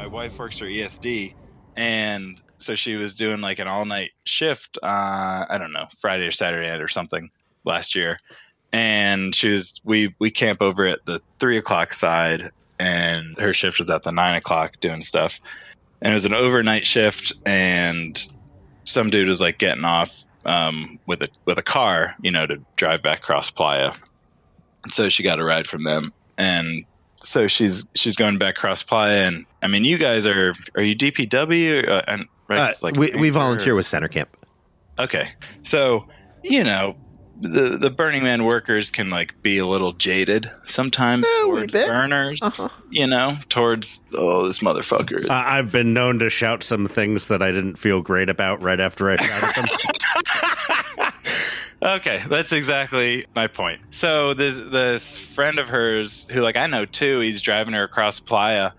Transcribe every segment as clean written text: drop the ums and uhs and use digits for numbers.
wife works for ESD, and so she was doing like an all-night shift, I don't know, Friday or Saturday night or something last year. And we camp over at the 3 o'clock side, and her shift was at the 9 o'clock doing stuff. And it was an overnight shift, and some dude was like getting off with a car, to drive back across Playa. So she got a ride from them, and so she's going back across Playa. And I mean, you guys are you DPW? Right? We volunteer with Center Camp. Okay, so the Burning Man workers can like be a little jaded sometimes towards burners, towards this motherfucker. I've been known to shout some things that I didn't feel great about right after I shouted them. Okay, that's exactly my point. So this friend of hers, who like I know too, he's driving her across Playa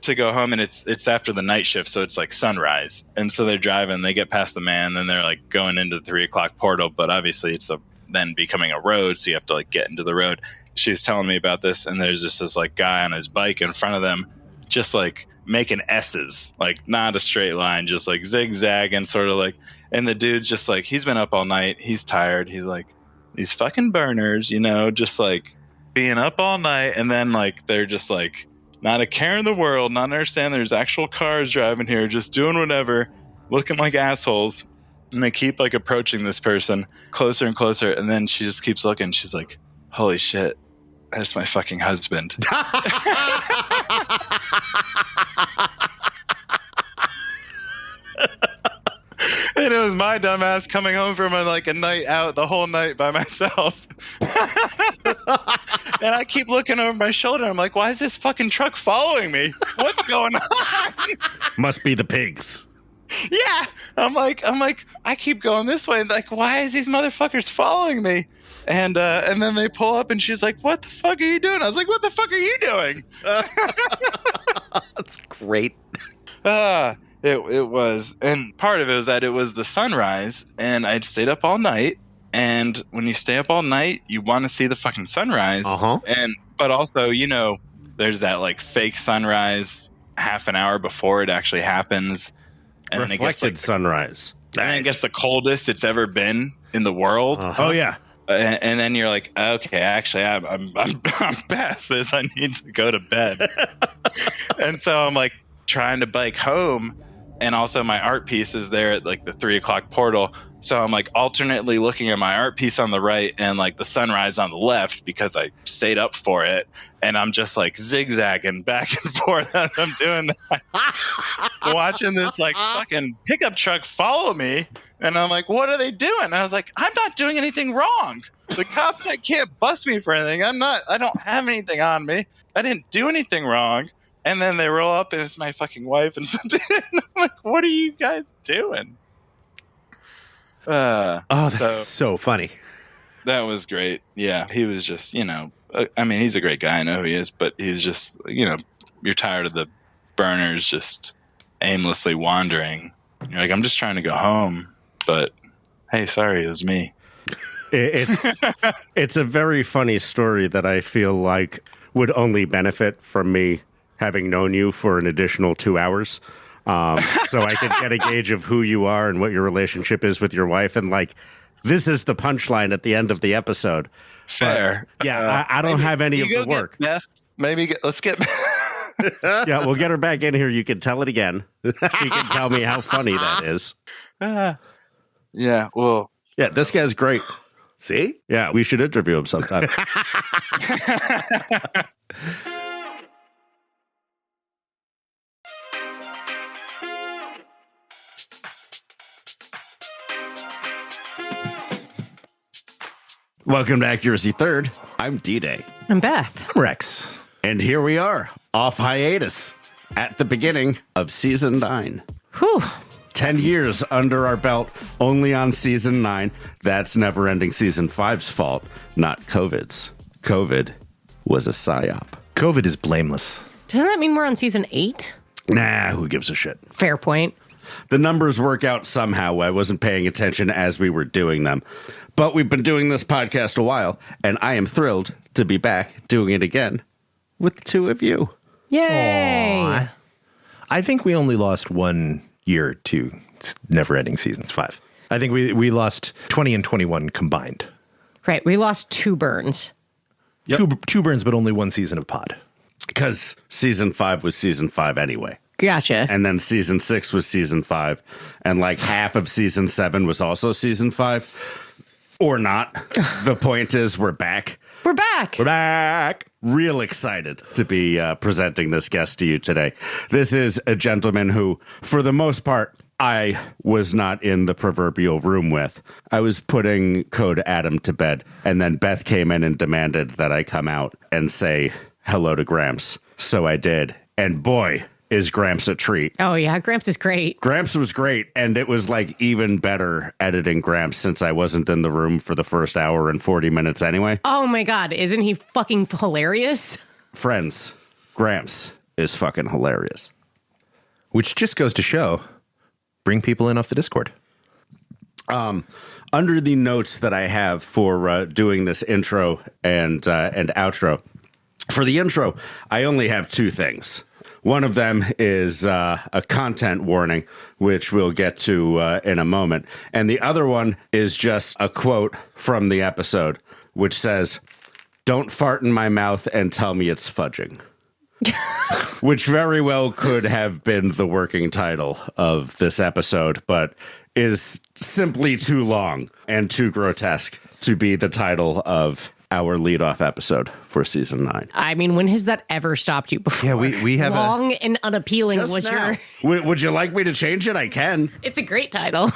to go home, and it's after the night shift, so it's like sunrise. And so they're driving, they get past the man, and they're like going into the 3 o'clock portal, but obviously it's then becoming a road, so you have to like get into the road. She was telling me about this, and there's just this like guy on his bike in front of them, just like making S's, like not a straight line, just like zigzagging, sort of like. And the dude's just like, he's been up all night, he's tired, he's like, these fucking burners, just like being up all night, and then like they're just like not a care in the world, not understand there's actual cars driving here, just doing whatever, looking like assholes. And they keep like approaching this person closer and closer, and then she just keeps looking. She's like, holy shit, that's my fucking husband. And it was my dumbass coming home from a night out, the whole night by myself. And I keep looking over my shoulder. I'm like, why is this fucking truck following me? What's going on? Must be the pigs. Yeah. I'm like, I keep going this way. And like, why is these motherfuckers following me? And then they pull up, and she's like, what the fuck are you doing? I was like, what the fuck are you doing? That's great. It was, and part of it was that it was the sunrise, and I'd stayed up all night. And when you stay up all night, you want to see the fucking sunrise. But also, there's that like fake sunrise half an hour before it actually happens, and reflected then it gets sunrise. And then it gets the coldest it's ever been in the world. Oh yeah. And then you're like, okay, actually, I'm past this. I need to go to bed. And so I'm like trying to bike home. And also my art piece is there at like the 3 o'clock portal. So I'm like alternately looking at my art piece on the right and like the sunrise on the left, because I stayed up for it. And I'm just like zigzagging back and forth as I'm doing that. Watching this like fucking pickup truck follow me. And I'm like, what are they doing? And I was like, I'm not doing anything wrong. The cops can't bust me for anything. I don't have anything on me. I didn't do anything wrong. And then they roll up, and it's my fucking wife and something. I'm like, what are you guys doing? That's so funny. That was great. Yeah, he was just, I mean, he's a great guy. I know who he is, but he's just, you're tired of the burners just aimlessly wandering. You're like, I'm just trying to go home, but hey, sorry, it was me. It's a very funny story that I feel like would only benefit from me having known you for an additional 2 hours. So I could get a gauge of who you are and what your relationship is with your wife. And like, this is the punchline at the end of the episode. Fair. I don't have any of the work. Let's get Yeah, we'll get her back in here. You can tell it again. She can tell me how funny that is. Yeah, well. Yeah, this guy's great. See? Yeah, we should interview him sometime. Welcome to Accuracy Third. I'm D-Day. I'm Beth. I'm Rex. And here we are, off hiatus, at the beginning of Season 9. Whew. 10 years under our belt, only on Season 9. That's Never-Ending Season 5's fault, not COVID's. COVID was a psyop. COVID is blameless. Doesn't that mean we're on Season 8? Nah, who gives a shit? Fair point. The numbers work out somehow. I wasn't paying attention as we were doing them. But we've been doing this podcast a while, and I am thrilled to be back doing it again with the two of you. Yay! Aww. I think we only lost 1 year to never-ending seasons 5. I think we lost 20 and 21 combined. Right. We lost 2 burns. Yep. Two burns, but only 1 season of pod. Because season 5 was season 5 anyway. Gotcha. And then season 6 was season 5. And like half of season 7 was also season 5. Or not. The point is we're back. We're back. We're back. Real excited to be presenting this guest to you today. This is a gentleman who, for the most part, I was not in the proverbial room with. I was putting Code Adam to bed, and then Beth came in and demanded that I come out and say hello to Gramps. So I did. And boy, is Gramps a treat. Oh, yeah. Gramps is great. Gramps was great, and it was like even better editing Gramps since I wasn't in the room for the first hour and 40 minutes anyway. Oh, my God. Isn't he fucking hilarious? Friends, Gramps is fucking hilarious. Which just goes to show, bring people in off the Discord. Under the notes that I have for doing this intro and outro, for the intro, I only have 2 things. One of them is a content warning, which we'll get to in a moment. And the other one is just a quote from the episode, which says, "Don't fart in my mouth and tell me it's fudging." Which very well could have been the working title of this episode, but is simply too long and too grotesque to be the title of our leadoff episode for season 9. I mean, when has that ever stopped you before? Yeah, we have long and unappealing Just was now. your... Would you like me to change it? I can. It's a great title.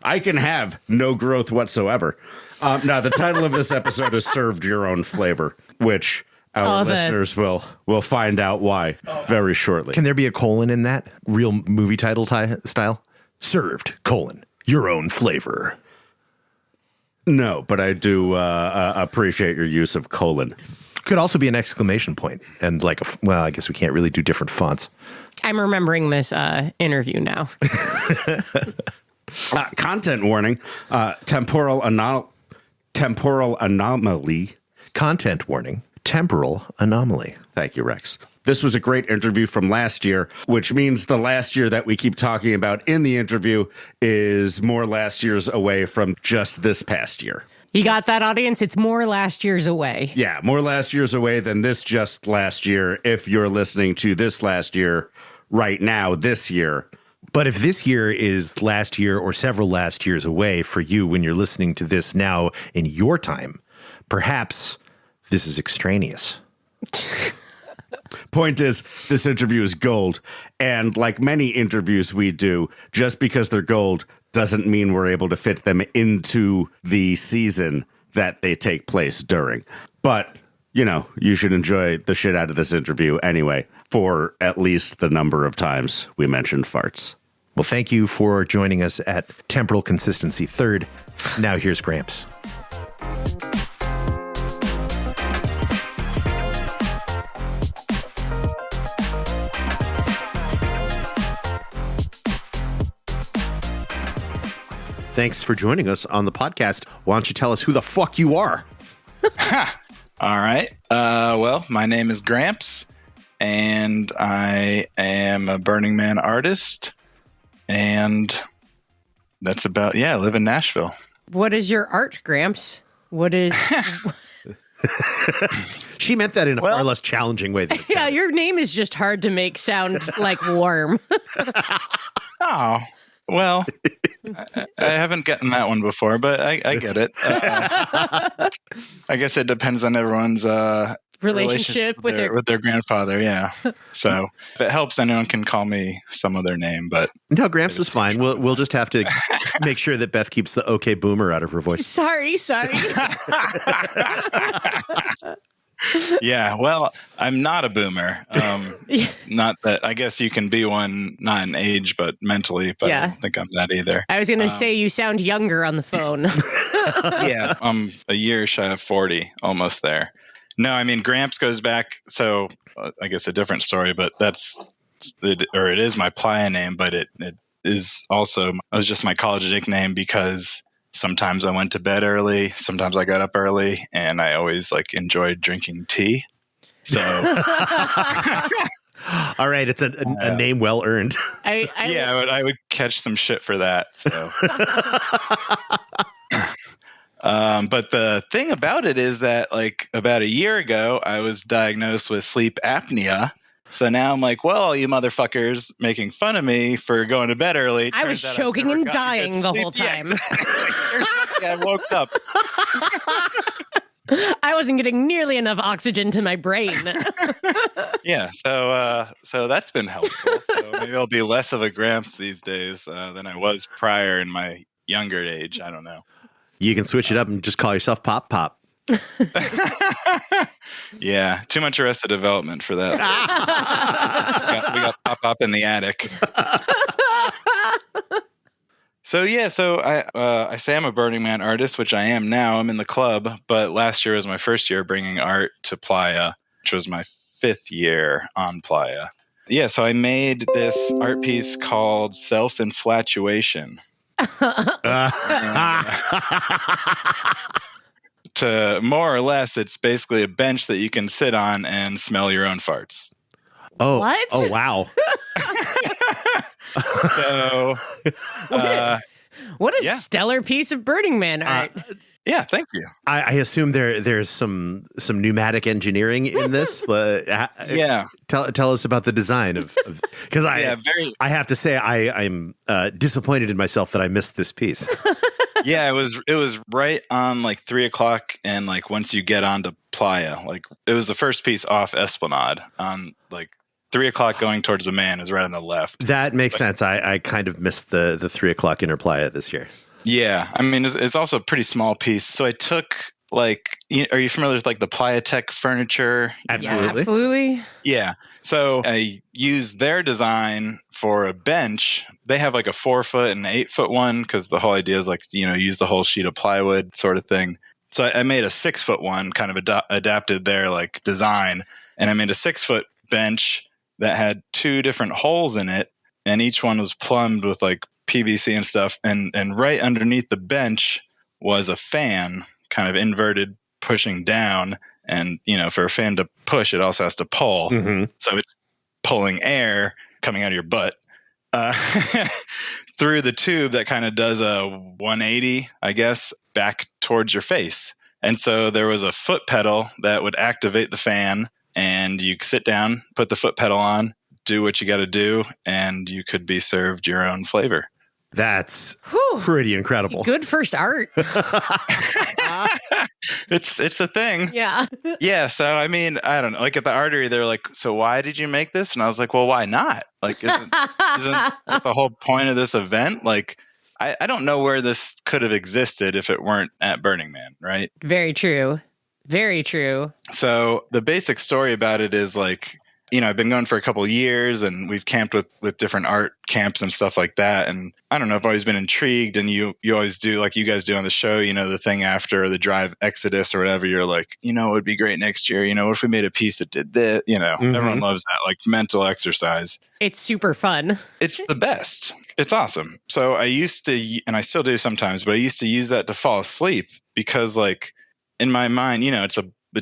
I can have no growth whatsoever. Now, the title of this episode is Served Your Own Flavor, which our listeners will find out why very shortly. Can there be a colon in that? Real movie title style? Served, your own flavor. No, but I do appreciate your use of colon. Could also be an exclamation point. And like, well, I guess we can't really do different fonts. I'm remembering this interview now. Content warning, temporal anomaly. Content warning, temporal anomaly. Thank you, Rex. This was a great interview from last year, which means the last year that we keep talking about in the interview is more last year's away from just this past year. You got that, audience? It's more last year's away. Yeah, more last year's away than this just last year if you're listening to this last year right now, this year. But if this year is last year or several last years away for you when you're listening to this now in your time, perhaps this is extraneous. Point is, this interview is gold. And like many interviews we do, just because they're gold doesn't mean we're able to fit them into the season that they take place during. But, you know, you should enjoy the shit out of this interview anyway, for at least the number of times we mentioned farts. Well, thank you for joining us at Temporal Consistency 3rd. Now here's Gramps. Thanks for joining us on the podcast. Why don't you tell us who the fuck you are? All right. Well, my name is Gramps, and I am a Burning Man artist, and that's about, I live in Nashville. What is your art, Gramps? What is... She meant that in a far less challenging way than it Yeah, sounded. your name is just hard to make sound like warm. Oh, well, I haven't gotten that one before, but I get it. I guess it depends on everyone's Relationship with their grandfather. Yeah. So if it helps, anyone can call me some other name, but No, Gramps is fine. We'll just have to make sure that Beth keeps the okay boomer out of her voice. Sorry. yeah, well, I'm not a boomer. Not that, I guess you can be one, not in age, but mentally, but I don't think I'm that either. I was going to say you sound younger on the phone. Yeah, I'm a year shy of 40, almost there. No, I mean, Gramps goes back, so I guess a different story, but it is my playa name, but it is also, it was just my college nickname because sometimes I went to bed early, sometimes I got up early, and I always enjoyed drinking tea. So All right, it's a name well earned. I would catch some shit for that. So, but the thing about it is that, like, about a year ago, I was diagnosed with sleep apnea. So now I'm like, well, you motherfuckers making fun of me for going to bed early. I was choking and dying the whole time. I woke up. I wasn't getting nearly enough oxygen to my brain. Yeah, so that's been helpful. So maybe I'll be less of a Gramps these days than I was prior in my younger age. I don't know. You can switch it up and just call yourself Pop Pop. Yeah, too much Arrested Development for that. we got Pop Pop in the attic. So I say I'm a Burning Man artist, which I am now. I'm in the club, but last year was my first year bringing art to Playa, which was my 5th year on Playa. Yeah, so I made this art piece called Self-Inflatuation. To more or less, it's basically a bench that you can sit on and smell your own farts. Oh, What? Oh, wow. So, what a stellar piece of Burning Man art. yeah, thank you. I assume there's some pneumatic engineering in this. Yeah. Tell us about the design of because I have to say I'm disappointed in myself that I missed this piece. Yeah, it was right on like 3:00, and like once you get onto Playa, like it was the first piece off Esplanade on like 3:00 going towards the Man is right on the left. That makes sense. I kind of missed the 3:00 inner Playa this year. Yeah, I mean it's also a pretty small piece. So I took like, are you familiar with like the Playa Tech furniture? Absolutely. Yeah, absolutely. Yeah. So I used their design for a bench. They have like a 4-foot and 8-foot one because the whole idea is like, use the whole sheet of plywood sort of thing. So I made a 6-foot one, kind of adapted their like design. And I made a 6-foot bench that had 2 different holes in it. And each one was plumbed with like PVC and stuff. And right underneath the bench was a fan, kind of inverted, pushing down. And, for a fan to push, it also has to pull. Mm-hmm. So it's pulling air coming out of your butt through the tube that kind of does a 180, I guess, back towards your face. And so there was a foot pedal that would activate the fan, and you sit down, put the foot pedal on, do what you got to do, and you could be served your own flavor. That's pretty incredible. Good first art. It's a thing. Yeah. Yeah. So, I mean, I don't know. Like at the artery, they're like, so why did you make this? And I was like, well, why not? Like, isn't that the whole point of this event? Like, I don't know where this could have existed if it weren't at Burning Man, right? Very true. Very true. So the basic story about it is like, I've been going for a couple of years, and we've camped with different art camps and stuff like that. And I don't know, I've always been intrigued, and you always do, like you guys do on the show, the thing after the drive Exodus or whatever, you're like, it would be great next year. What if we made a piece that did this? Mm-hmm. Everyone loves that, like mental exercise. It's super fun. It's the best. It's awesome. So I used to, and I still do sometimes, but I used to use that to fall asleep because like in my mind, it's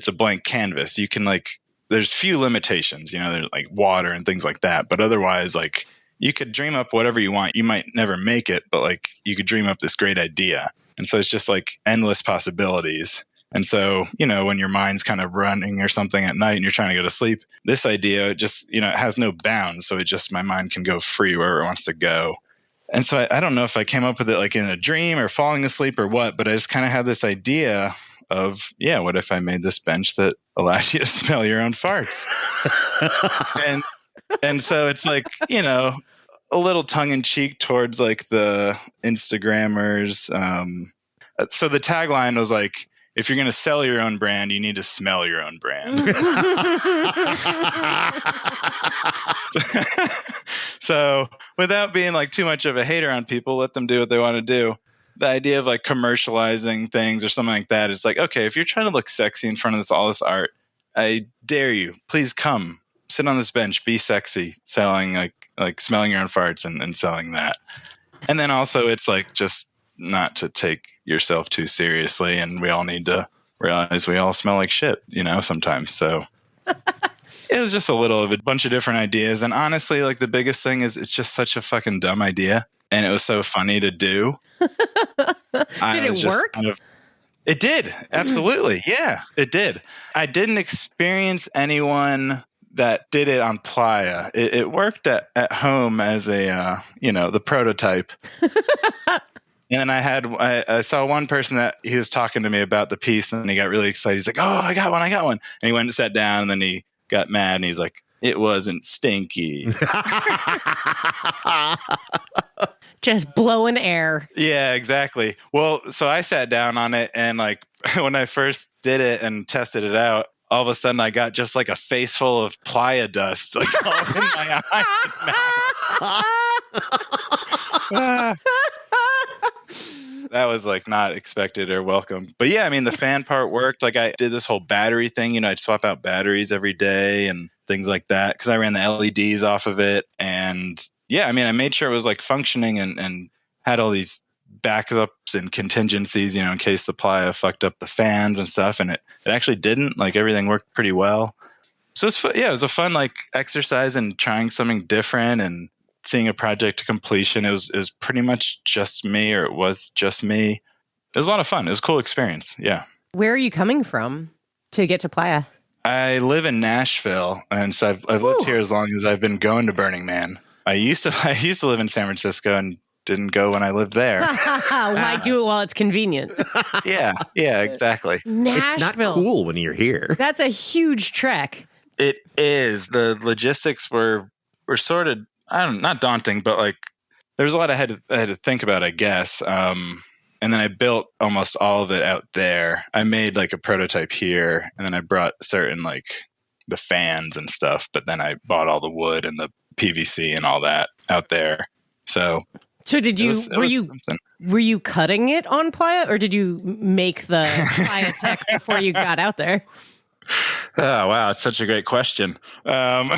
a blank canvas. You can like, there's few limitations, there's like water and things like that. But otherwise, like you could dream up whatever you want. You might never make it, but like you could dream up this great idea. And so it's just like endless possibilities. And so, when your mind's kind of running or something at night and you're trying to go to sleep, this idea just, it has no bounds. So my mind can go free wherever it wants to go. And so I don't know if I came up with it like in a dream or falling asleep or what, but I just kind of had this idea of, what if I made this bench that allows you to smell your own farts? and so it's like, a little tongue in cheek towards like the Instagrammers. So the tagline was like, if you're going to sell your own brand, you need to smell your own brand. So without being like too much of a hater on people, let them do what they want to do. The idea of like commercializing things or something like that, it's like, okay, if you're trying to look sexy in front of all this art, I dare you, please come sit on this bench, be sexy, selling like smelling your own farts and selling that. And then also it's like just not to take yourself too seriously. And we all need to realize we all smell like shit, sometimes. So It was just a little of a bunch of different ideas. And honestly, like the biggest thing is it's just such a fucking dumb idea. And it was so funny to do. Did it work? It did. Absolutely. Yeah, it did. I didn't experience anyone that did it on Playa. It worked at home as a, the prototype. And then I saw one person that he was talking to me about the piece and he got really excited. He's like, oh, I got one. And he went and sat down and then he got mad and he's like, it wasn't stinky. Just blowing air. Yeah, exactly. Well, so I sat down on it and like when I first did it and tested it out, all of a sudden I got just like a face full of Playa dust like all in my eye. That was like not expected or welcome. But yeah, I mean, the fan part worked. Like I did this whole battery thing, I'd swap out batteries every day and things like that because I ran the LEDs off of it. And yeah, I mean, I made sure it was like functioning and had all these backups and contingencies, in case the Playa fucked up the fans and stuff. And it actually didn't. Like everything worked pretty well. So it was a fun like exercise and trying something different and seeing a project to completion. It was pretty much just me, or it was just me. It was a lot of fun. It was a cool experience. Yeah. Where are you coming from to get to Playa? I live in Nashville, and so I've lived here as long as I've been going to Burning Man. I used to live in San Francisco and didn't go when I lived there. Why do it while it's convenient? Yeah, exactly. Nashville. It's not cool when you're here. That's a huge trek. It is. The logistics were sort of, not daunting, but like there's a lot I had to think about, I guess. And then I built almost all of it out there. I made like a prototype here, and then I brought certain like the fans and stuff, but then I bought all the wood and the PVC and all that out there. So did you were you cutting it on Playa, or did you make the Playa tech before you got out there? Oh, wow. It's such a great question. Yes,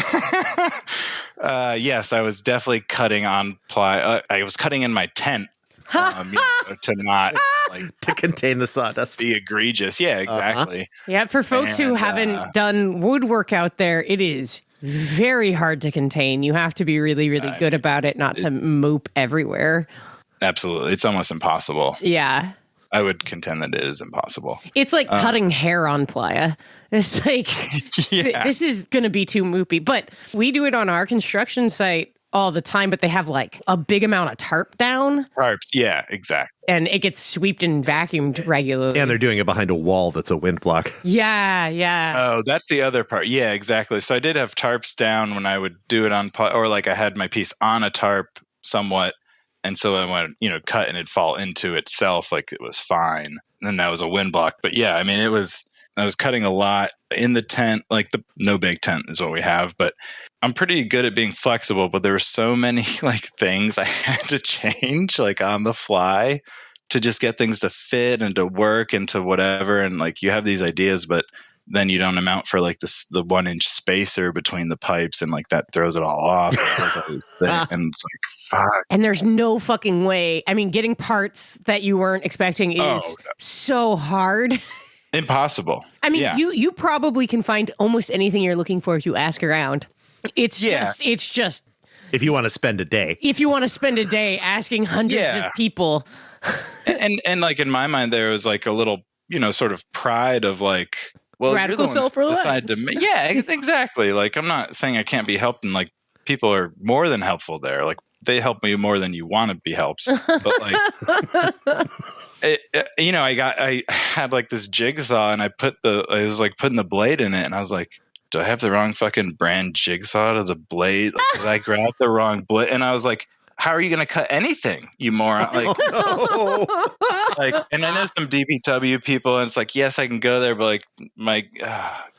I was definitely cutting on Playa. I was cutting in my tent to not to contain the sawdust. Be egregious. Yeah, exactly. Yeah, for folks who haven't done woodwork out there, it is very hard to contain. You have to be really, really good about it, not to moop everywhere. Absolutely. It's almost impossible. Yeah. I would contend that it is impossible. It's like cutting hair on Playa. It's like, this is going to be too moopy. But we do it on our construction site all the time, but they have like a big amount of tarp down. Tarps, yeah, exactly. And it gets swept and vacuumed regularly. And they're doing it behind a wall that's a wind block. Yeah. Oh, that's the other part. Yeah, exactly. So I did have tarps down when I would do it on, or like I had my piece on a tarp somewhat. And so I went, cut and it'd fall into itself like it was fine. And then that was a wind block. But yeah, I mean, I was cutting a lot in the tent, like the no big tent is what we have. But I'm pretty good at being flexible. But there were so many like things I had to change like on the fly to just get things to fit and to work and to whatever. And like you have these ideas, but then you don't amount for like the 1 inch spacer between the pipes, and like that throws it all off. And it's like, fuck. And there's no fucking way. I mean, getting parts that you weren't expecting is so hard. Impossible. I mean, you probably can find almost anything you're looking for if you ask around. It's just. If you want to spend a day. If you want to spend a day asking hundreds of people. and like in my mind, there was like a little, sort of pride of like, well, radical self-reliance. Yeah, exactly. Like, I'm not saying I can't be helped, and like people are more than helpful there. Like they help me more than you want to be helped. But like, I had like this jigsaw, and I was like putting the blade in it, and I was like, do I have the wrong fucking brand jigsaw to the blade? Like, did I grab the wrong blade? And I was like, how are you going to cut anything, you moron? Like, and I know some DPW people, and it's like, yes, I can go there, but like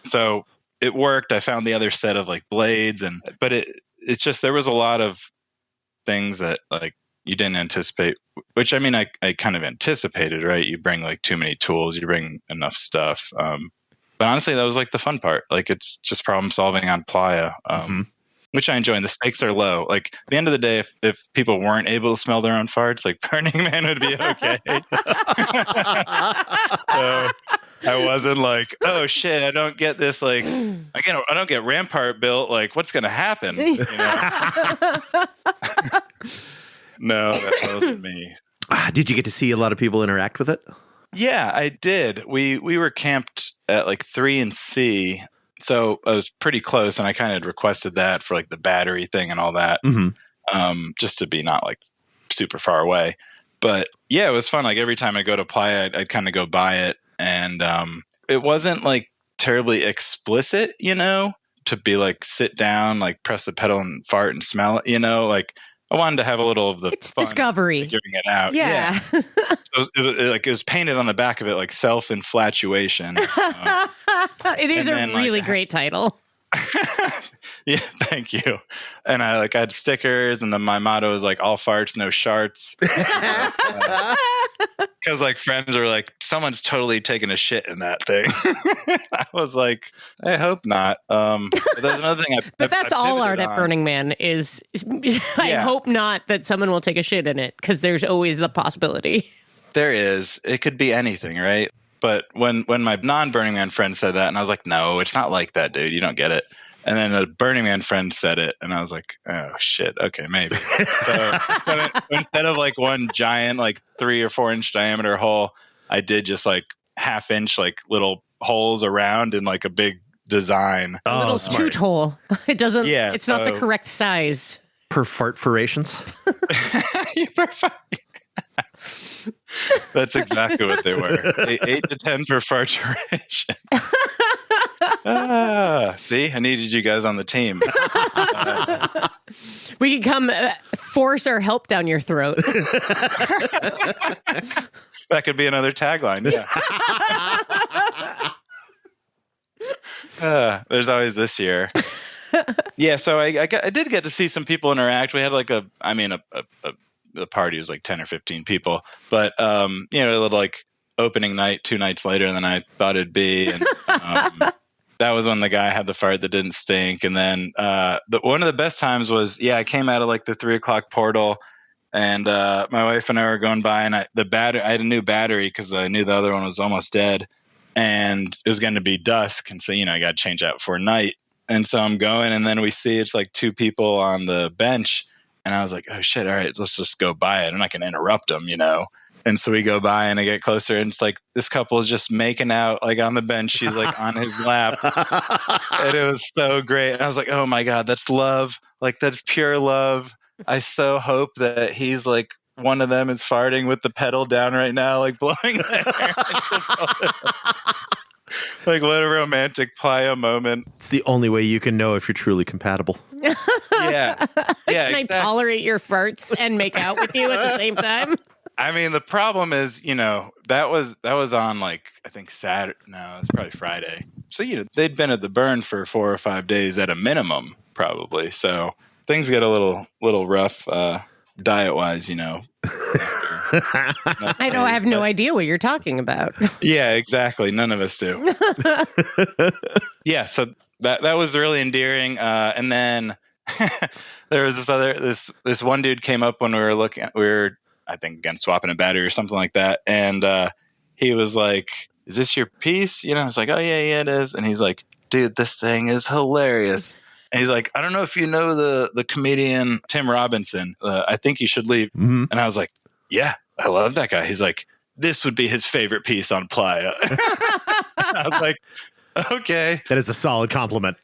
so it worked. I found the other set of like blades, but it's just, there was a lot of things that like you didn't anticipate, which I mean, I kind of anticipated, right? You bring like too many tools, you bring enough stuff. But honestly, that was like the fun part. Like it's just problem solving on Playa. Which I enjoy, and the stakes are low. Like at the end of the day, if people weren't able to smell their own farts, like Burning Man would be okay. I wasn't like, oh shit, I don't get this. Like, I don't get Rampart built. Like, what's going to happen? You know? No, that wasn't me. Did you get to see a lot of people interact with it? Yeah, I did. We were camped at like 3 and C. So I was pretty close, and I kind of requested that for like the battery thing and all that, just to be not like super far away. But yeah, it was fun. Like every time I go to Playa, I'd kind of go by it, and it wasn't like terribly explicit, you know, to be like sit down, like press the pedal and fart and smell it, you know, like I wanted to have a little of the it's fun discovery, figuring it out. Yeah. So it was painted on the back of it like self-inflatuation. It is a really great title. Yeah, thank you. And I had stickers, and then my motto is like all farts, no sharts. Because like friends are like, someone's totally taking a shit in that thing. I was like, I hope not. But there's another thing. But that's all art at Burning Man is. I hope not that someone will take a shit in it, because there's always the possibility. There is. It could be anything, right? But when my non-Burning Man friend said that, and I was like, no, it's not like that, dude. You don't get it. And then a Burning Man friend said it, and I was like, oh, shit. Okay, maybe. So instead of like one giant, like 3 or 4 inch diameter hole, I did just like 1/2 inch, like little holes around in like a big design. A little toot hole. It doesn't, it's not the correct size. Perfartferations? That's exactly what they were. 8 to 10 perfarturation. See, I needed you guys on the team. We can come force our help down your throat. That could be another tagline. Yeah. There's always this year. Yeah, so I did get to see some people interact. We had like the party was like 10 or 15 people, but a little like opening night 2 nights later than I thought it'd be, and that was when the guy had the fart that didn't stink. And then one of the best times was I came out of like the 3 o'clock portal, and my wife and I were going by, and I had a new battery because I knew the other one was almost dead, and it was going to be dusk, and so I got to change out for night. And so I'm going, and then we see it's like 2 people on the bench. And I was like, oh, shit, all right, let's just go by it. I'm not going to interrupt them, And so we go by, and I get closer, and it's like this couple is just making out like on the bench. She's like on his lap. And it was so great. And I was like, oh, my God, that's love. Like, that's pure love. I so hope that he's like one of them is farting with the pedal down right now, like blowing their hair. Like, what a romantic Playa moment. It's the only way you can know if you're truly compatible. Yeah. Can I tolerate your farts and make out with you at the same time? I mean, the problem is, that was on like, I think Saturday. No, it was probably Friday. So, they'd been at the burn for 4 or 5 days at a minimum, probably. So things get a little rough, diet-wise, I know. I have no idea what you're talking about. Yeah, exactly. None of us do. Yeah, so that was really endearing. And then there was this one dude came up when we were I think again swapping a battery or something like that, and he was like, "Is this your piece?" I was like, "Oh yeah, it is." And he's like, "Dude, this thing is hilarious." And he's like, "I don't know if you know the comedian Tim Robinson. I think you should leave." Mm-hmm. And I was like, "Yeah, I love that guy." He's like, "This would be his favorite piece on Playa." I was like, okay. That is a solid compliment.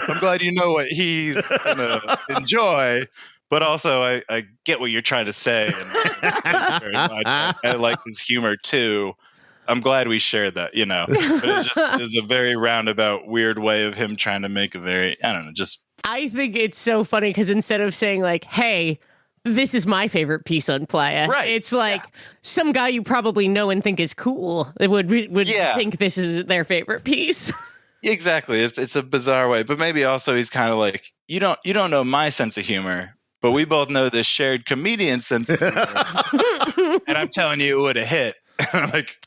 I'm glad you know what he's going to enjoy, but also I get what you're trying to say. And very much. I like his humor too. I'm glad we shared that, But it was a very roundabout, weird way of him trying to make a very, I don't know, just. I think it's so funny because instead of saying like, hey, this is my favorite piece on Playa. Right. It's like some guy you probably know and think is cool would think this is their favorite piece. Exactly. It's a bizarre way, but maybe also he's kind of like, you don't know my sense of humor, but we both know this shared comedian sense of humor. And I'm telling you, it would have hit. And I'm like,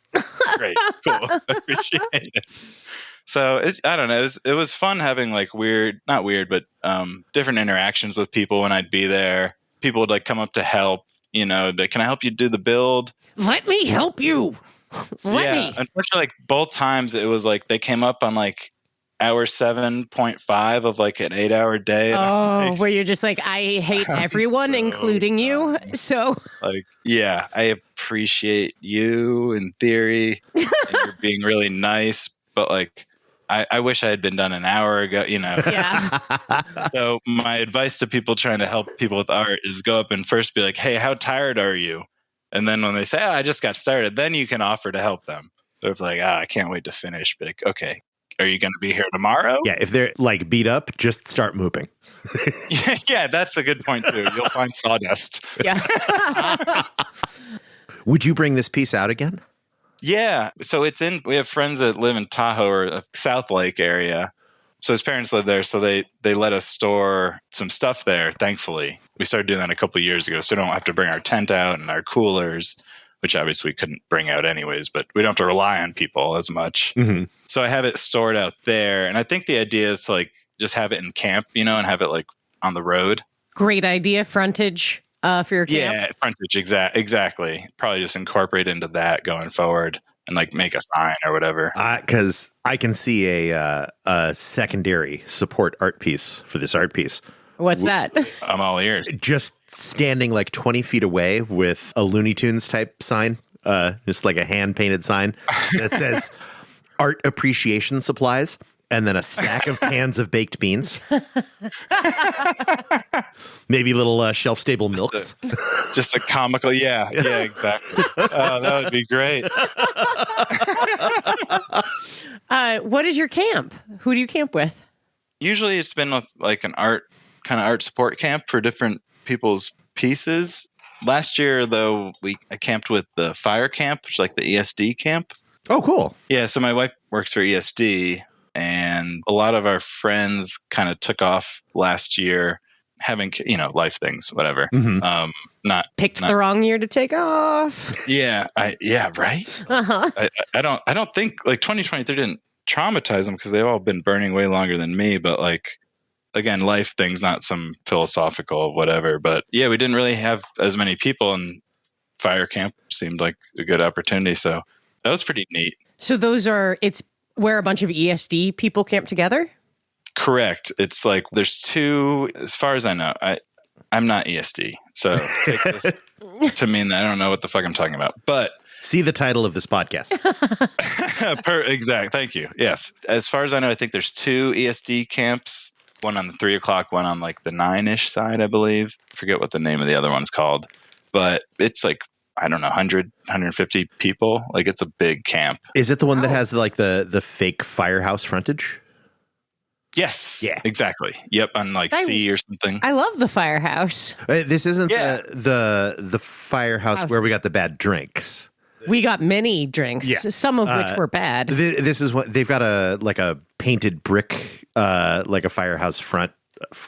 great, cool, I appreciate it. So I don't know. It was fun having like not weird, but different interactions with people when I'd be there. People would like come up to help, like, can I help you do the build? Let me help you. Unfortunately, like both times it was like they came up on like hour 7.5 of like an 8-hour day. And where you're just like, I hate everyone, including you. So, like, yeah, I appreciate you in theory. And you're being really nice, but like, I wish I had been done an hour ago, Yeah. So my advice to people trying to help people with art is go up and first be like, hey, how tired are you? And then when they say, I just got started, then you can offer to help them. But if like, I can't wait to finish, be like, okay, are you going to be here tomorrow? Yeah, if they're like beat up, just start mooping. Yeah, that's a good point too. You'll find sawdust. Yeah. Would you bring this piece out again? Yeah. So we have friends that live in Tahoe or South Lake area. So his parents live there. So they let us store some stuff there. Thankfully, we started doing that a couple of years ago. So we don't have to bring our tent out and our coolers, which obviously we couldn't bring out anyways, but we don't have to rely on people as much. Mm-hmm. So I have it stored out there. And I think the idea is to like just have it in camp, and have it like on the road. Great idea. Frontage for your camp. Yeah, frontage. Exactly. Probably just incorporate into that going forward and like make a sign or whatever. Because I can see a secondary support art piece for this art piece. What's that? I'm all ears. Just standing like 20 feet away with a Looney Tunes type sign, just like a hand painted sign that says art appreciation supplies, and then a stack of cans of baked beans. Maybe little shelf stable milks. Just a comical. Yeah, exactly. Oh, that would be great. What is your camp? Who do you camp with? Usually it's been with like an art support camp for different people's pieces. Last year, though, I camped with the fire camp, which is like the ESD camp. Oh, cool. Yeah, so my wife works for ESD, and a lot of our friends kind of took off last year having, life things, whatever. Mm-hmm. Picked the wrong year to take off. Yeah, right? Uh-huh. I don't think like 2023 didn't traumatize them because they've all been burning way longer than me, but like, again, life things, not some philosophical whatever. But yeah, we didn't really have as many people, and fire camp seemed like a good opportunity. So that was pretty neat. So it's where a bunch of ESD people camp together? Correct. It's like there's two, as far as I know. I'm not ESD, so take this to mean that I don't know what the fuck I'm talking about. But see the title of this podcast. Exact. Thank you. Yes. As far as I know, I think there's two ESD camps. One on the 3 o'clock, one on like the 9-ish side, I believe. I forget what the name of the other one's called. But it's like, I don't know, 100, 150 people. Like it's a big camp. Is it the one that has like the fake firehouse frontage? Yes. Yeah. Exactly. Yep. On like C or something. I love the firehouse. This isn't the firehouse where we got the bad drinks. We got many drinks, some of which were bad. This is what they've got a painted brick, like a firehouse front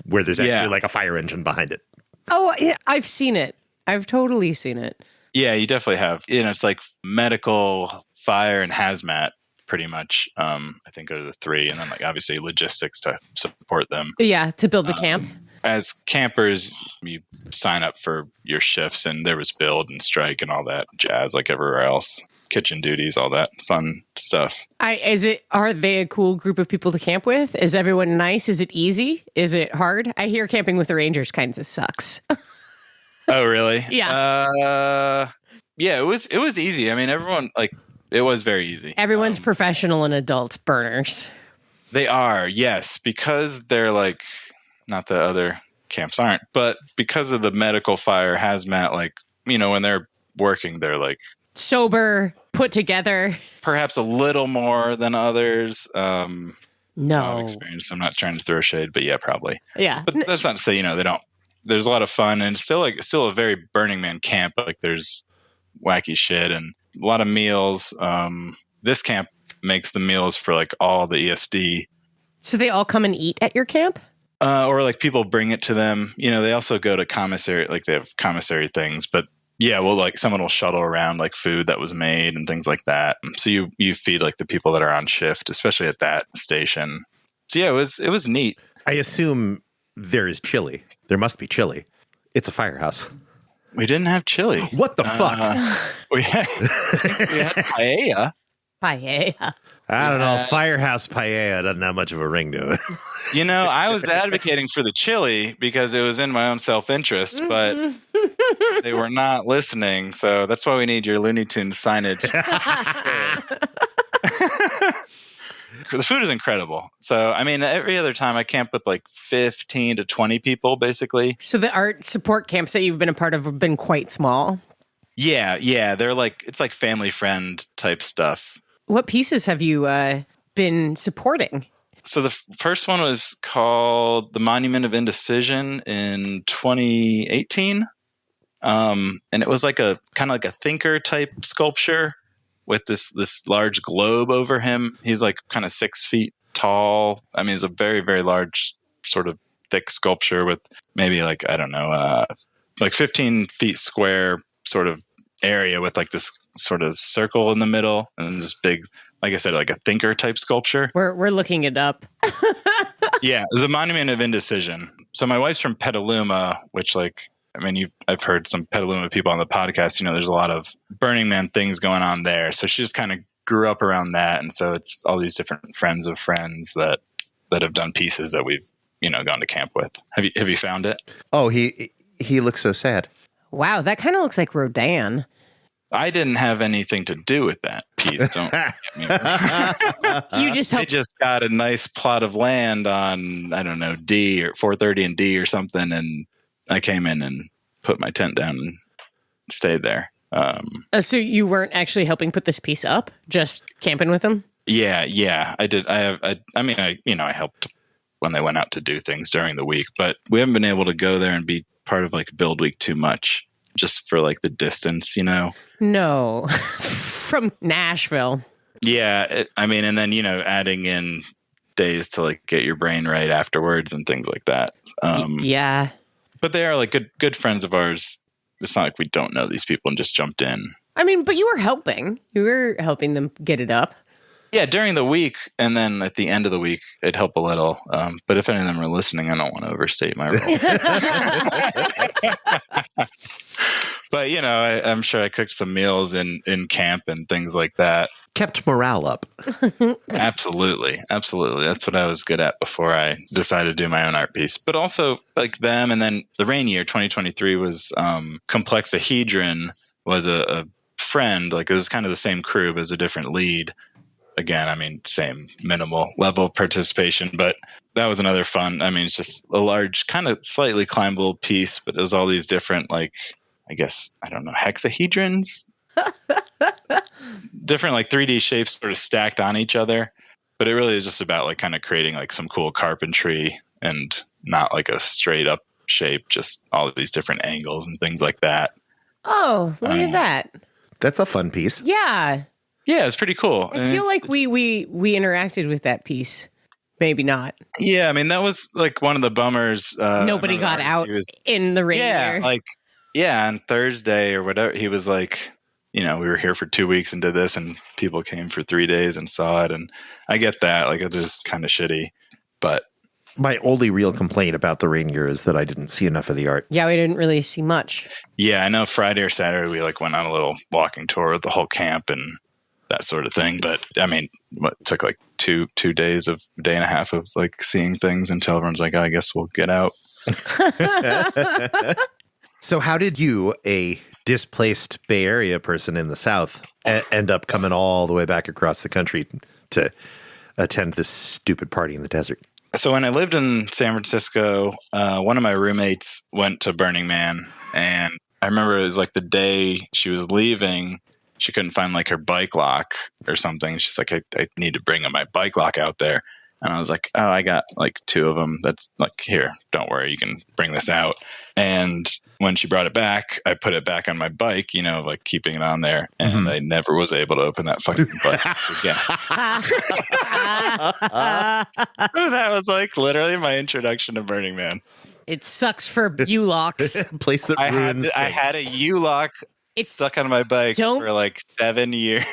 where there's actually like a fire engine behind it. Oh, yeah, I've seen it. I've totally seen it. Yeah, you definitely have. It's like medical, fire, and hazmat pretty much. I think are the three. And then like obviously logistics to support them. Yeah, to build the camp. As campers, you sign up for your shifts, and there was build and strike and all that jazz like everywhere else. Kitchen duties, all that fun stuff. Are they a cool group of people to camp with? Is everyone nice? Is it easy? Is it hard? I hear camping with the Rangers kinds of sucks. Oh, really? Yeah. Yeah, it was easy. I mean, everyone it was very easy. Everyone's professional and adult burners. They are, yes, because they're like, not that other camps aren't, but because of the medical, fire, hazmat, like, when they're working, they're like sober, put together, perhaps a little more than others. No experience. I'm not trying to throw shade, but yeah, probably. Yeah, but that's not to say they don't. There's a lot of fun, and it's still a very Burning Man camp. Like there's wacky shit and a lot of meals. This camp makes the meals for like all the ESD. So they all come and eat at your camp? Or like people bring it to them. They also go to commissary, like they have commissary things, but yeah, well, like someone will shuttle around like food that was made and things like that. So you feed like the people that are on shift, especially at that station. So yeah, it was neat. I assume there is chili. There must be chili. It's a firehouse. We didn't have chili. What the fuck? We had paella. Paella. I don't know. Firehouse paella doesn't have much of a ring to it. You know, I was advocating for the chili because it was in my own self-interest, but they were not listening. So that's why we need your Looney Tunes signage. The food is incredible. So, I mean, every other time I camp with like 15 to 20 people, basically. So the art support camps that you've been a part of have been quite small. Yeah. They're like, it's like family friend type stuff. What pieces have you been supporting? So the first one was called the Monument of Indecision in 2018. And it was like a kind of like a thinker type sculpture with this large globe over him. He's like kind of 6 feet tall. I mean, it's a very, very large sort of thick sculpture with maybe like, I don't know, like 15 feet square sort of area with like this sort of circle in the middle and this big, like I said, like a thinker type sculpture. We're looking it up. Yeah, it's a Monument of Indecision. So my wife's from Petaluma, which like, I mean, I've heard some Petaluma people on the podcast, you know, there's a lot of Burning Man things going on there. So she just kind of grew up around that. And so it's all these different friends of friends that have done pieces that we've, you know, gone to camp with. Have you found it? Oh, he looks so sad. Wow, that kind of looks like Rodin. I didn't have anything to do with that piece. Don't get me wrong. You just I just got a nice plot of land on, I don't know, D or 430 and D or something. And I came in and put my tent down and stayed there. So you weren't actually helping put this piece up, just camping with them? Yeah, I did. I helped when they went out to do things during the week, but we haven't been able to go there and be part of like build week too much, just for like the distance, you know? No, from Nashville. Yeah, and then, you know, adding in days to like get your brain right afterwards and things like that. Yeah. But they are like good friends of ours. It's not like we don't know these people and just jumped in. I mean, but you were helping. You were helping them get it up. Yeah, during the week, and then at the end of the week, it'd help a little. But if any of them are listening, I don't want to overstate my role. But, you know, I'm sure I cooked some meals in camp and things like that. Kept morale up. Absolutely. That's what I was good at before I decided to do my own art piece. But also, like them, and then the rain year, 2023, was Complexahedron was a friend. Like, it was kind of the same crew, but as a different lead. Again, I mean, same minimal level of participation, but that was another fun. I mean, it's just a large, kind of slightly climbable piece, but it was all these different, like, I guess, I don't know, hexahedrons? Different, like, 3D shapes sort of stacked on each other. But it really is just about, like, kind of creating, like, some cool carpentry and not, like, a straight up shape, just all of these different angles and things like that. Oh, look at that. That's a fun piece. Yeah. Yeah, it's pretty cool. I feel like we interacted with that piece. Maybe not. Yeah, I mean, that was like one of the bummers. Nobody got out in the rain. Yeah, on Thursday or whatever, he was like, you know, we were here for 2 weeks and did this, and people came for 3 days and saw it. And I get that. Like, it's just kind of shitty. But my only real complaint about the rain year is that I didn't see enough of the art. Yeah, we didn't really see much. Yeah, I know Friday or Saturday we like went on a little walking tour of the whole camp and that sort of thing. But I mean, it took like two days of a day and a half of like seeing things until everyone's like, oh, I guess we'll get out. So how did you, a displaced Bay Area person in the South, end up coming all the way back across the country to attend this stupid party in the desert? So when I lived in San Francisco, one of my roommates went to Burning Man, and I remember it was like the day she was leaving, she couldn't find like her bike lock or something. She's like, I need to bring my bike lock out there. And I was like, oh, I got like 2 of them. That's like, here, don't worry, you can bring this out. And when she brought it back, I put it back on my bike, you know, like keeping it on there. And I never was able to open that fucking bike again. That was like literally my introduction to Burning Man. It sucks for U-locks. Place that ruins I had a U-lock stuck on my bike for like 7 years.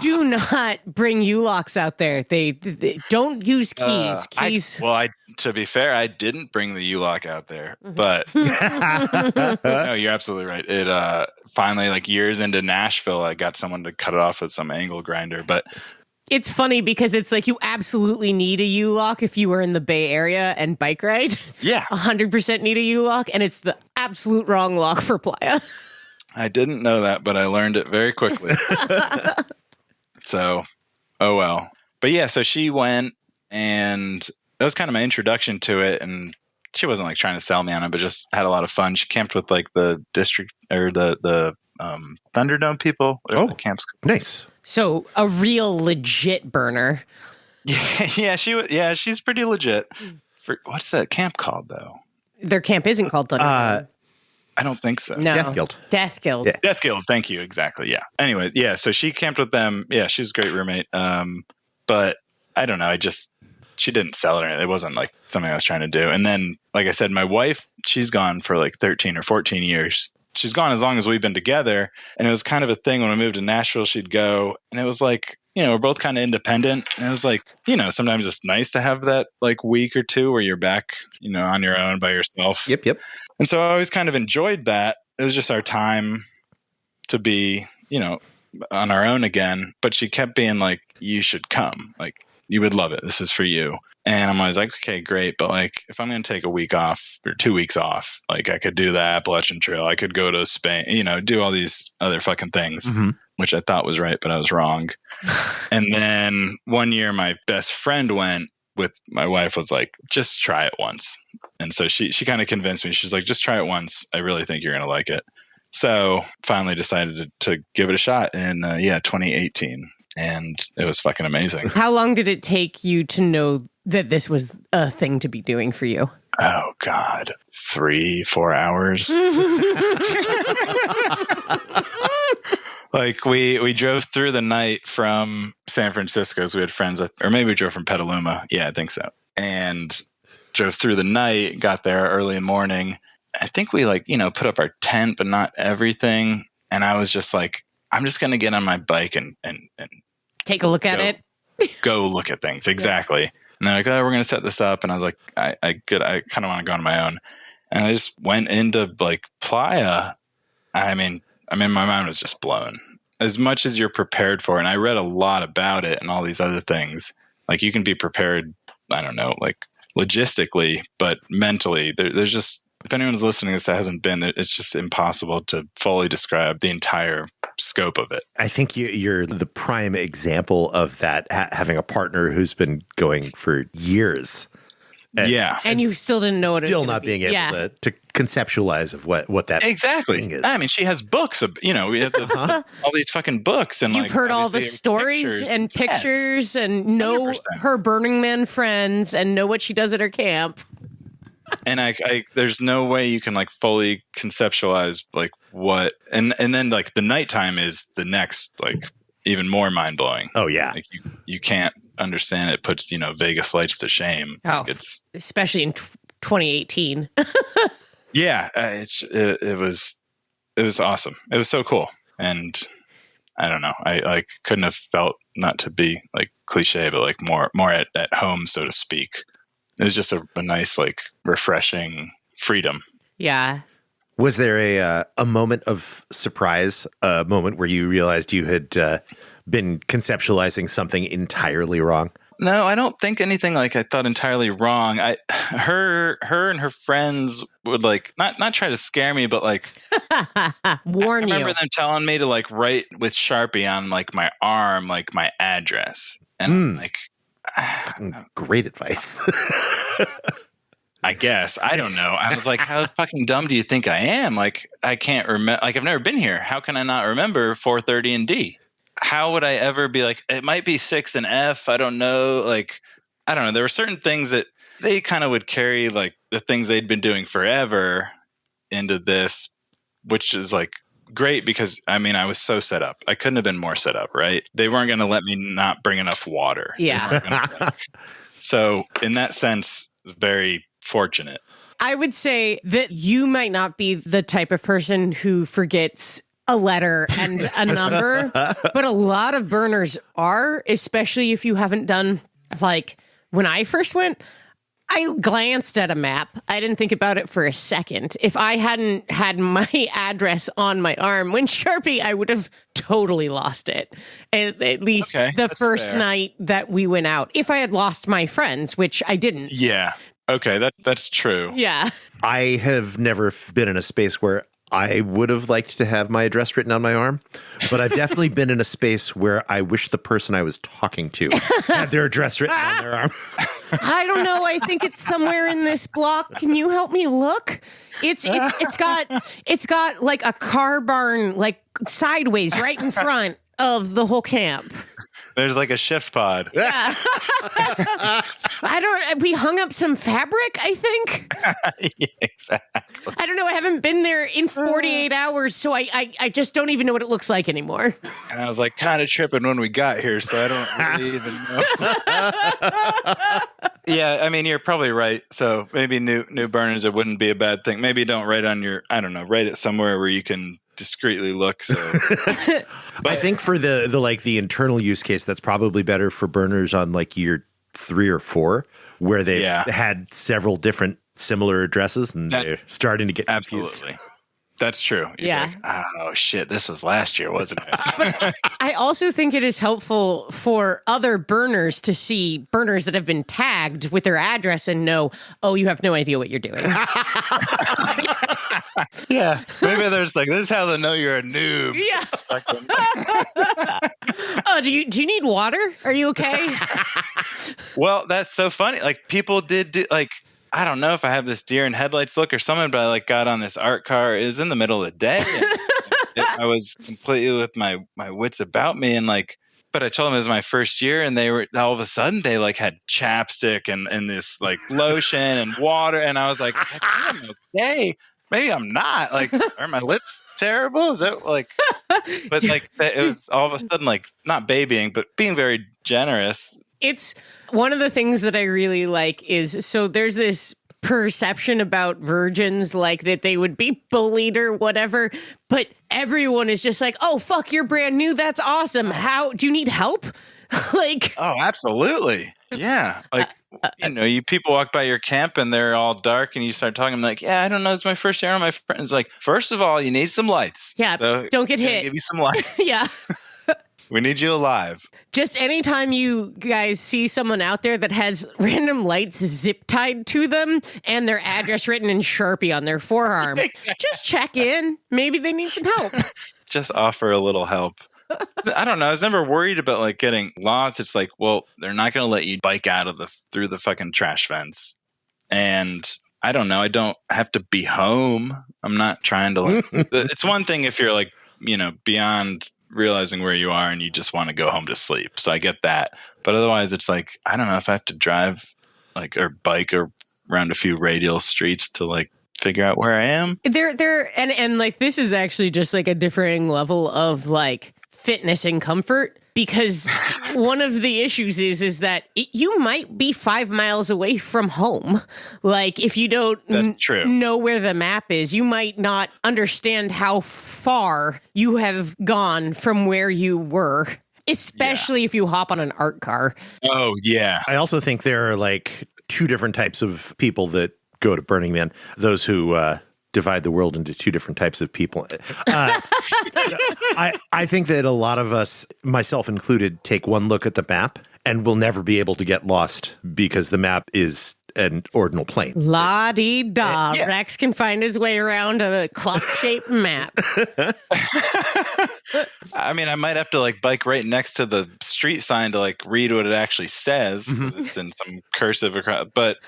Do not bring U-locks out there. They don't use keys. To be fair, I didn't bring the U-lock out there, but no, you're absolutely right. It finally, like years into Nashville, I got someone to cut it off with some angle grinder, but. It's funny because it's like you absolutely need a U-lock if you were in the Bay Area and bike ride. Yeah. 100% need a U-lock, and it's the absolute wrong lock for playa. I didn't know that, but I learned it very quickly. So, oh well. But yeah, so she went, and that was kind of my introduction to it, and she wasn't like trying to sell me on it, but just had a lot of fun. She camped with like the district or the Thunderdome people. The camp's called. Nice. So a real legit burner. Yeah, she's pretty legit. What's that camp called though? Their camp isn't called Thunderdome. I don't think so. No. Death Guild. Death Guild. Yeah. Death Guild. Thank you. Exactly. Yeah. Anyway, yeah. So she camped with them. Yeah, she's a great roommate. But I don't know. She didn't sell it. It wasn't like something I was trying to do. And then, like I said, my wife, she's gone for like 13 or 14 years. She's gone as long as we've been together. And it was kind of a thing when we moved to Nashville, she'd go. And it was like, we're both kind of independent. And it was like, sometimes it's nice to have that like week or two where you're back, on your own by yourself. Yep. And so I always kind of enjoyed that. It was just our time to be, on our own again. But she kept being like, you should come. Like, you would love it. This is for you. And I'm always like, okay, great. But like, if I'm going to take a week off or 2 weeks off, like I could do the Appalachian Trail. I could go to Spain, do all these other fucking things, which I thought was right, but I was wrong. And then one year my best friend went with my wife, was like, just try it once. And so she kind of convinced me. She's like, just try it once. I really think you're going to like it. So finally decided to give it a shot in 2018. And it was fucking amazing. How long did it take you to know that this was a thing to be doing for you? Oh, God. 3-4 hours. Like we drove through the night from San Francisco. So we had friends, or maybe we drove from Petaluma. Yeah, I think so. And drove through the night, got there early in the morning. I think we put up our tent, but not everything. And I was just like, I'm just going to get on my bike and take a look at it. Go look at things. Exactly. Yeah. And they're like, oh, we're going to set this up. And I was like, I kind of want to go on my own. And I just went into like playa. I mean, my mind was just blown. As much as you're prepared for it, and I read a lot about it and all these other things, like you can be prepared, I don't know, like logistically, but mentally, there's just, if anyone's listening to this that hasn't been, it's just impossible to fully describe the entire scope of it. I think you're the prime example of that, having a partner who's been going for years. And you still didn't know what it was. Still not being able to conceptualize of what that thing is. I mean, she has books. We have all these fucking books, and you've heard all the stories and pictures, and know 100%. Her Burning Man friends, and know what she does at her camp. And I there's no way you can like fully conceptualize like what, and then like the nighttime is the next like even more mind blowing. Oh yeah, like you can't understand it. Puts Vegas lights to shame. Oh, it's especially in 2018. Yeah, it was awesome. It was so cool, and I don't know. I like couldn't have felt, not to be like cliche, but like more at home, so to speak. It was just a nice, like, refreshing freedom. Yeah. Was there a moment of surprise, a moment where you realized you had been conceptualizing something entirely wrong? No, I don't think anything like I thought entirely wrong. Her and her friends would like not try to scare me, but like warn you. I remember them telling me to like write with Sharpie on like my arm, like my address, and I'm like. Great advice. I guess. I don't know. I was like, how fucking dumb do you think I am? Like, I can't remember. Like, I've never been here. How can I not remember 430 and D? How would I ever be like, it might be 6 and F. I don't know. Like, I don't know. There were certain things that they kind of would carry, like the things they'd been doing forever into this, which is like great because I mean, I was so set up. I couldn't have been more set up, right? They weren't going to let me not bring enough water. Yeah. So in that sense, very fortunate. I would say that you might not be the type of person who forgets a letter and a number, but a lot of burners are, especially if you haven't done, like, when I first went, I glanced at a map. I didn't think about it for a second. If I hadn't had my address on my arm when Sharpie, I would have totally lost it. At least the first night that we went out. If I had lost my friends, which I didn't. Yeah. Okay, that's true. Yeah. I have never been in a space where I would have liked to have my address written on my arm, but I've definitely been in a space where I wish the person I was talking to had their address written on their arm. I don't know. I think it's somewhere in this block. Can you help me look? It's got like a car barn, like sideways right in front of the whole camp. There's like a shift pod. Yeah. We hung up some fabric, I think. Yeah, exactly. I don't know. I haven't been there in 48 hours, so I just don't even know what it looks like anymore. And I was like kind of tripping when we got here, so I don't really even know. Yeah, I mean, you're probably right. So maybe new burners, it wouldn't be a bad thing. Maybe don't write on your, I don't know, write it somewhere where you can discreetly look. So but I think for the internal use case, that's probably better for burners on like year 3 or 4, where they've had several different similar addresses and they're starting to get confused. Absolutely. That's true. You're like, oh shit, this was last year, wasn't it? But I also think it is helpful for other burners to see burners that have been tagged with their address and know, oh, you have no idea what you're doing. Yeah. Maybe there's like, this is how they know you're a noob. Yeah. Oh, do you need water? Are you okay? Well, that's so funny. Like people did do, like, I don't know if I have this deer in headlights look or something, but I like got on this art car. It was in the middle of the day. And I was completely with my wits about me, and like, but I told them it was my first year, and they were all of a sudden they like had chapstick and this like lotion and water, and I was like, I think I'm okay. Maybe I'm not. Like, are my lips terrible? Is that like? But like, it was all of a sudden like not babying, but being very generous. It's one of the things that I really like is, so there's this perception about virgins, like that they would be bullied or whatever, but everyone is just like, oh, fuck, you're brand new. That's awesome. How do you need help? Like, oh, absolutely. Yeah. Like, you know, you people walk by your camp and they're all dark and you start talking like, yeah, I don't know. It's my first year on my friends. Like, first of all, you need some lights. Yeah. So don't get hit. Give you some lights. Yeah. We need you alive. Just anytime you guys see someone out there that has random lights zip tied to them and their address written in Sharpie on their forearm, just check in. Maybe they need some help. Just offer a little help. I don't know. I was never worried about like getting lost. It's like, well, they're not going to let you bike out of through the fucking trash fence. And I don't know. I don't have to be home. I'm not trying to like, it's one thing if you're like, you know, beyond realizing where you are and you just want to go home to sleep. So I get that. But otherwise it's like, I don't know if I have to drive like or bike or around a few radial streets to like figure out where I am. And like this is actually just like a differing level of like fitness and comfort, because one of the issues is that you might be 5 miles away from home. Like if you don't know where the map is, you might not understand how far you have gone from where you were, especially if you hop on an art car. Oh, yeah. I also think there are like 2 different types of people that go to Burning Man. Those who divide the world into 2 different types of people. I think that a lot of us, myself included, take one look at the map and will never be able to get lost because the map is an ordinal plane. La-dee-da. Yeah. Rex can find his way around a clock-shaped map. I mean, I might have to like bike right next to the street sign to like read what it actually says. It's in some cursive, but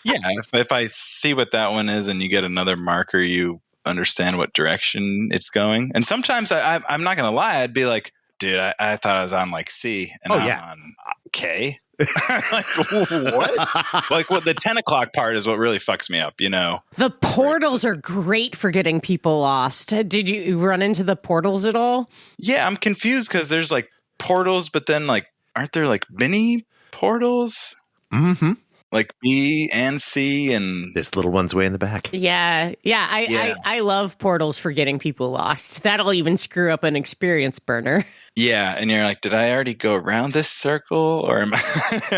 yeah, if I see what that one is and you get another marker, you understand what direction it's going. And sometimes I'm not going to lie. I'd be like, dude, I thought I was on like C and I'm on K. Like, what? Like what the 10 o'clock part is what really fucks me up, you know? The portals are great for getting people lost. Did you run into the portals at all? Yeah, I'm confused because there's like portals, but then like, aren't there like mini portals? Mm-hmm. like B and C, and There's little ones way in the back. Yeah. I love portals for getting people lost. That'll even screw up an experience burner. yeah, and you're like, did I already go around this circle, or am I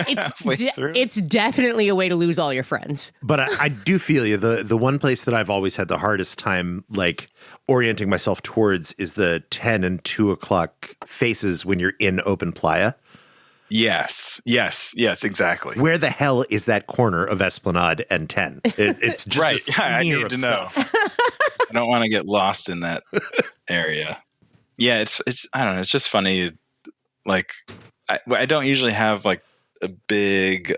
halfway through? It's definitely a way to lose all your friends. But I do feel you. The one place that I've always had the hardest time, like, orienting myself towards is the 10 and 2 o'clock faces when you're in open playa. Yes, exactly. Where the hell is that corner of Esplanade and 10? It's just Right, a smear I need of to know. stuff. I don't want to get lost in that area. Yeah, it's I don't know. It's just funny. Like, I don't usually have like a big,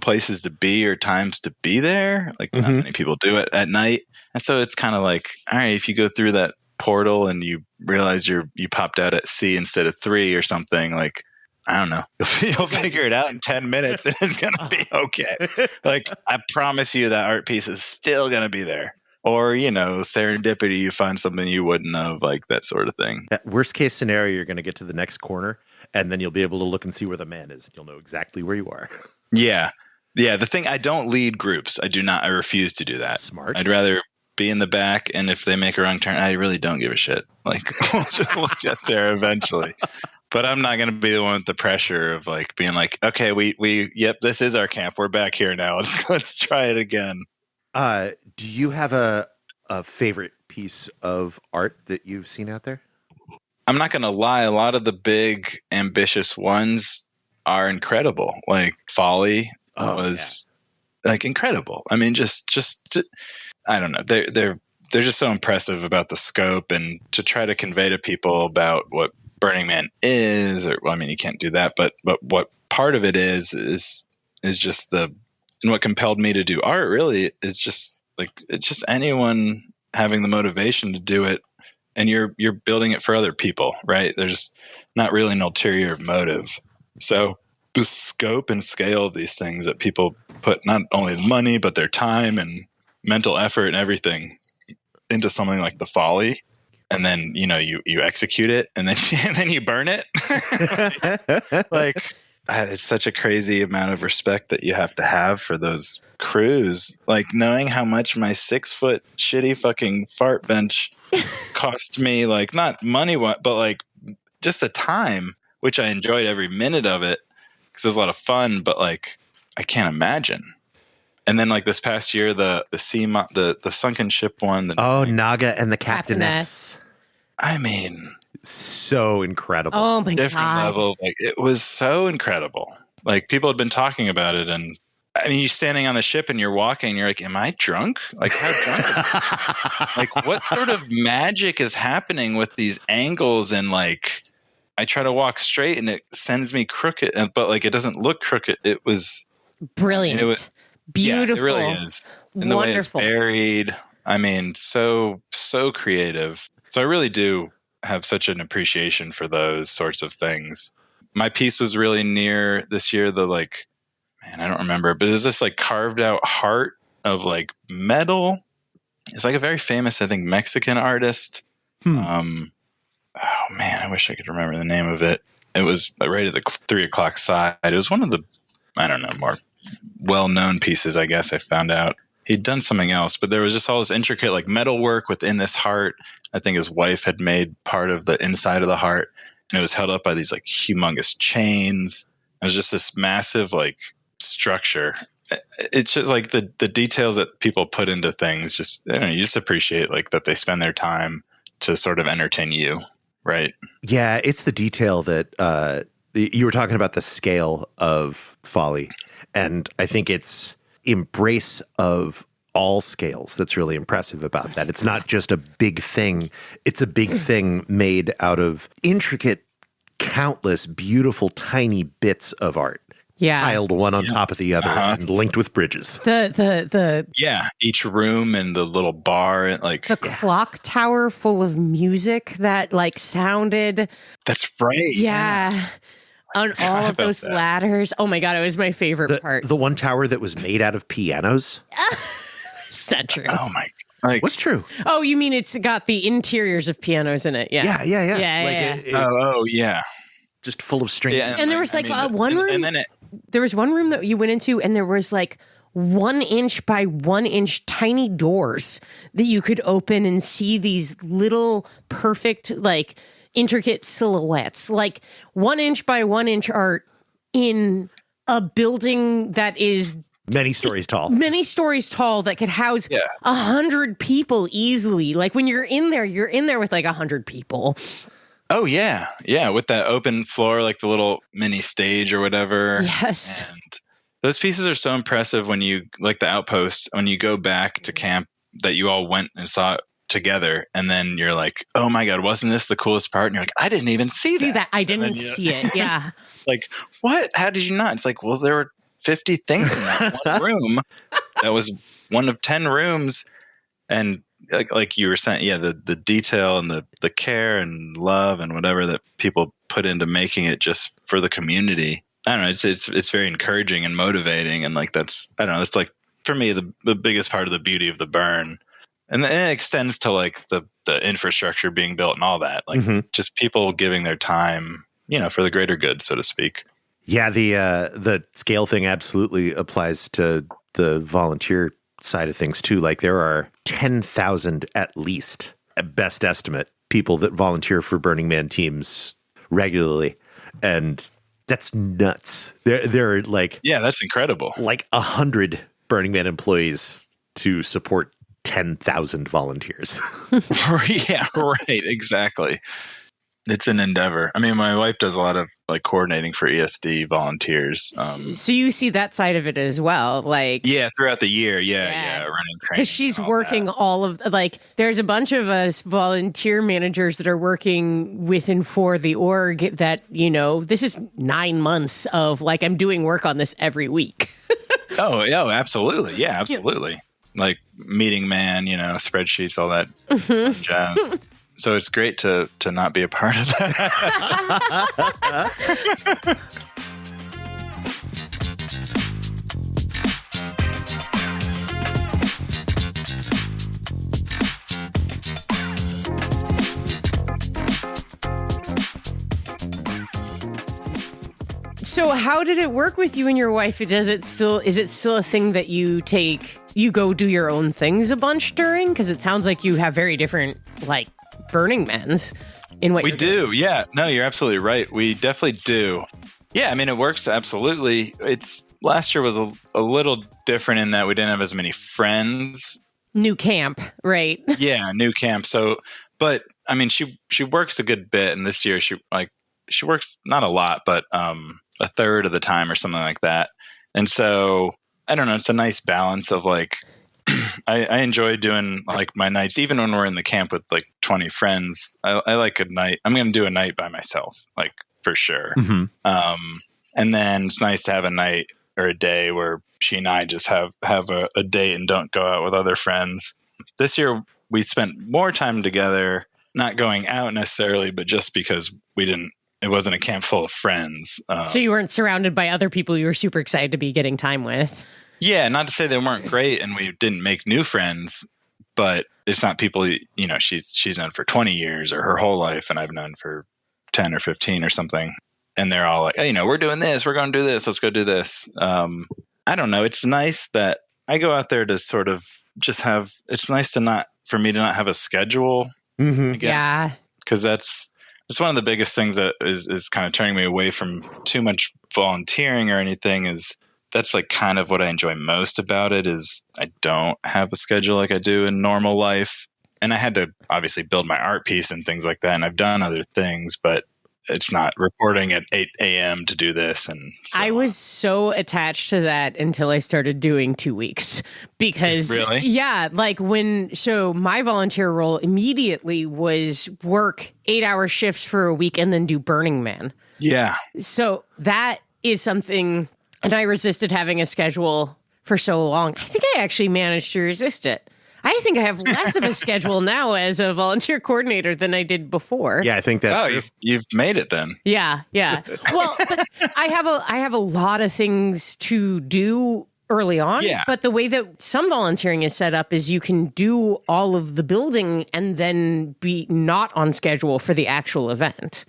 places to be or times to be there. Like, not many people do it at night, and so it's kind of like, all right, if you go through that portal and you realize you popped out at C instead of 3 or something, like, I don't know, you'll figure it out in 10 minutes and it's gonna be okay. Like, I promise you that art piece is still gonna be there. Or, serendipity, you find something you wouldn't have, like that sort of thing. At worst case scenario, you're going to get to the next corner, and then you'll be able to look and see where the man is. You'll know exactly where you are. Yeah. The thing, I don't lead groups. I refuse to do that. Smart. I'd rather be in the back, and if they make a wrong turn, I really don't give a shit. Like, we'll get there eventually. But I'm not going to be the one with the pressure of like being like, okay, yep, this is our camp. We're back here now. Let's try it again. Do you have a favorite piece of art that you've seen out there? I'm not going to lie. A lot of the big, ambitious ones are incredible. Like Folly was like incredible. I mean, just I don't know. They're just so impressive about the scope, and to try to convey to people about what Burning Man is, or, well, I mean, you can't do that, but what part of it is just and what compelled me to do art really is just like, it's just anyone having the motivation to do it, and you're building it for other people, right? There's not really an ulterior motive. So the scope and scale of these things that people put not only money, but their time and mental effort and everything into something like the Folly, and then you execute it, and then you burn it. like it's such a crazy amount of respect that you have to have for those crews. Like, knowing how much my 6-foot shitty fucking fart bench cost me, like, not money, but like just the time, which I enjoyed every minute of it because it was a lot of fun, but like, I can't imagine. And then like this past year, the sunken ship one. Naga and the Captainess. I mean, so incredible. Oh my different God. level. Like, it was so incredible. Like, people had been talking about it, and I mean, you're standing on the ship and you're walking, you're like, am I drunk? Like, how drunk am I? Like, what sort of magic is happening with these angles? And like, I try to walk straight and it sends me crooked, but like, it doesn't look crooked. It was Brilliant. Beautiful. Yeah, it really is. And the way it's buried, I mean, so creative. So I really do have such an appreciation for those sorts of things. My piece was really near this year, I don't remember, but there's this like carved out heart of like metal. It's like a very famous, I think, Mexican artist. Oh man, I wish I could remember the name of it. It was right at the 3 o'clock side. It was one of the, I don't know, more well-known pieces, I guess I found out. He'd done something else, but there was just all this intricate like metal work within this heart. I think his wife had made part of the inside of the heart, and it was held up by these like humongous chains. It was just this massive like structure. It's just like the details that people put into things. Just, I don't know, you just appreciate like that they spend their time to sort of entertain you, right? Yeah, it's the detail that you were talking about, the scale of Folly, and I think it's embrace of all scales that's really impressive about that. It's not just a big thing. It's a big thing made out of intricate, countless, beautiful, tiny bits of art. Yeah. Piled one on top of the other and linked with bridges. Each room and the little bar, like the clock tower full of music that like sounded. That's right. Yeah. On all of those ladders. Oh my God, it was my favorite part. The one tower that was made out of pianos. Is that true? Oh my! Like, what's true? Oh, you mean it's got the interiors of pianos in it? Yeah. Yeah. Yeah. Yeah. Just full of strings. Yeah, and there was one room. and then there was one room that you went into and there was like 1 inch by 1 inch tiny doors that you could open and see these little perfect, like intricate silhouettes, like 1 inch by 1 inch art in a building that is many stories tall that could house 100 people easily. Like when you're in there with like 100 people. Oh, yeah. Yeah, with that open floor, like the little mini stage or whatever. Yes. And those pieces are so impressive when you, like the outpost, when you go back to camp that you all went and saw it together. And then you're like, oh my God, wasn't this the coolest part? And you're like, I didn't even see that. I didn't see it. Yeah. Like, what? How did you not? It's like, well, there were 50 things in that one room. That was one of 10 rooms. And like you were saying, yeah, the detail and the care and love and whatever that people put into making it just for the community. I don't know. It's very encouraging and motivating. And like, that's, I don't know. It's like, for me, the biggest part of the beauty of the burn. And then it extends to like the infrastructure being built and all that, like just people giving their time, for the greater good, so to speak. Yeah. The scale thing absolutely applies to the volunteer side of things too. Like there are 10,000 at least, at best estimate, people that volunteer for Burning Man teams regularly. And that's nuts. There are like, yeah, that's incredible. Like 100 Burning Man employees to support 10,000 volunteers. Yeah, right. Exactly. It's an endeavor. I mean, my wife does a lot of like coordinating for ESD volunteers. So you see that side of it as well, like throughout the year, yeah, running training because she's working that. All of like. There's a bunch of us volunteer managers that are working with and for the org. That this is 9 months of like I'm doing work on this every week. Oh, absolutely, yeah, absolutely. Yeah. Like meeting man, spreadsheets, all that jazz. So it's great to not be a part of that. So how did it work with you and your wife? Is it still a thing that you go do your own things a bunch during? Because it sounds like you have very different like Burning Mans in what we do. Doing. Yeah, no, you're absolutely right. We definitely do. Yeah, I mean, it works absolutely. Last year was a little different in that we didn't have as many friends. New camp, right? Yeah, new camp. So, but I mean, she works a good bit, and this year she works not a lot, but a third of the time or something like that. And so I don't know. It's a nice balance of like. I enjoy doing like my nights, even when we're in the camp with like 20 friends. I like a night. I'm going to do a night by myself, like for sure. Mm-hmm. And then it's nice to have a night or a day where she and I just have a date and don't go out with other friends. This year we spent more time together, not going out necessarily, but just because it wasn't a camp full of friends. So you weren't surrounded by other people you were super excited to be getting time with. Yeah, not to say they weren't great and we didn't make new friends, but it's not people, she's known for 20 years or her whole life and I've known for 10 or 15 or something. And they're all like, hey, we're doing this, we're going to do this, let's go do this. I don't know. It's nice that I go out there to sort of just it's nice for me to not have a schedule. Mm-hmm. I guess. Yeah. Because that's one of the biggest things that is kind of turning me away from too much volunteering or anything is that's like kind of what I enjoy most about it is I don't have a schedule like I do in normal life. And I had to obviously build my art piece and things like that. And I've done other things, but it's not reporting at 8 a.m. to do this. And so I was so attached to that until I started doing 2 weeks because really? Yeah, like so my volunteer role immediately was work 8-hour shifts for a week and then do Burning Man. Yeah. So that is something. And I resisted having a schedule for so long. I think I actually managed to resist it. I think I have less of a schedule now as a volunteer coordinator than I did before. Yeah, I think that's you've made it then. Yeah. Well, but I have a lot of things to do early on. Yeah. But the way that some volunteering is set up is you can do all of the building and then be not on schedule for the actual event.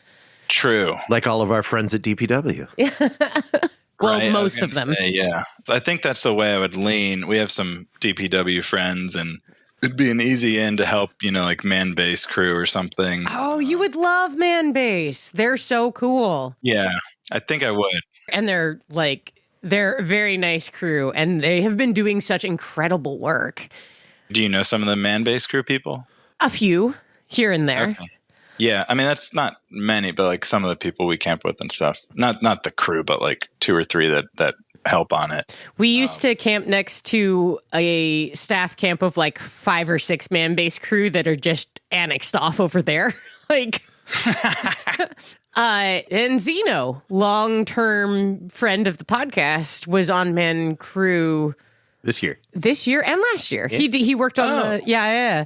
True. Like all of our friends at DPW. Well, Right, I was most of gonna them. say, yeah. I think that's the way I would lean. We have some DPW friends, and it'd be an easy in to help, like man base crew or something. Oh, you would love Man Base. They're so cool. Yeah, I think I would. And they're a very nice crew, and they have been doing such incredible work. Do you know some of the man base crew people? A few here and there. Okay. Yeah, I mean that's not many, but like some of the people we camp with and stuff. Not the crew, but like 2 or 3 that help on it. We used to camp next to a staff camp of like 5 or 6 man base crew that are just annexed off over there. Like, and Zeno, long-term friend of the podcast, was on man crew This year. and last year. He worked on yeah.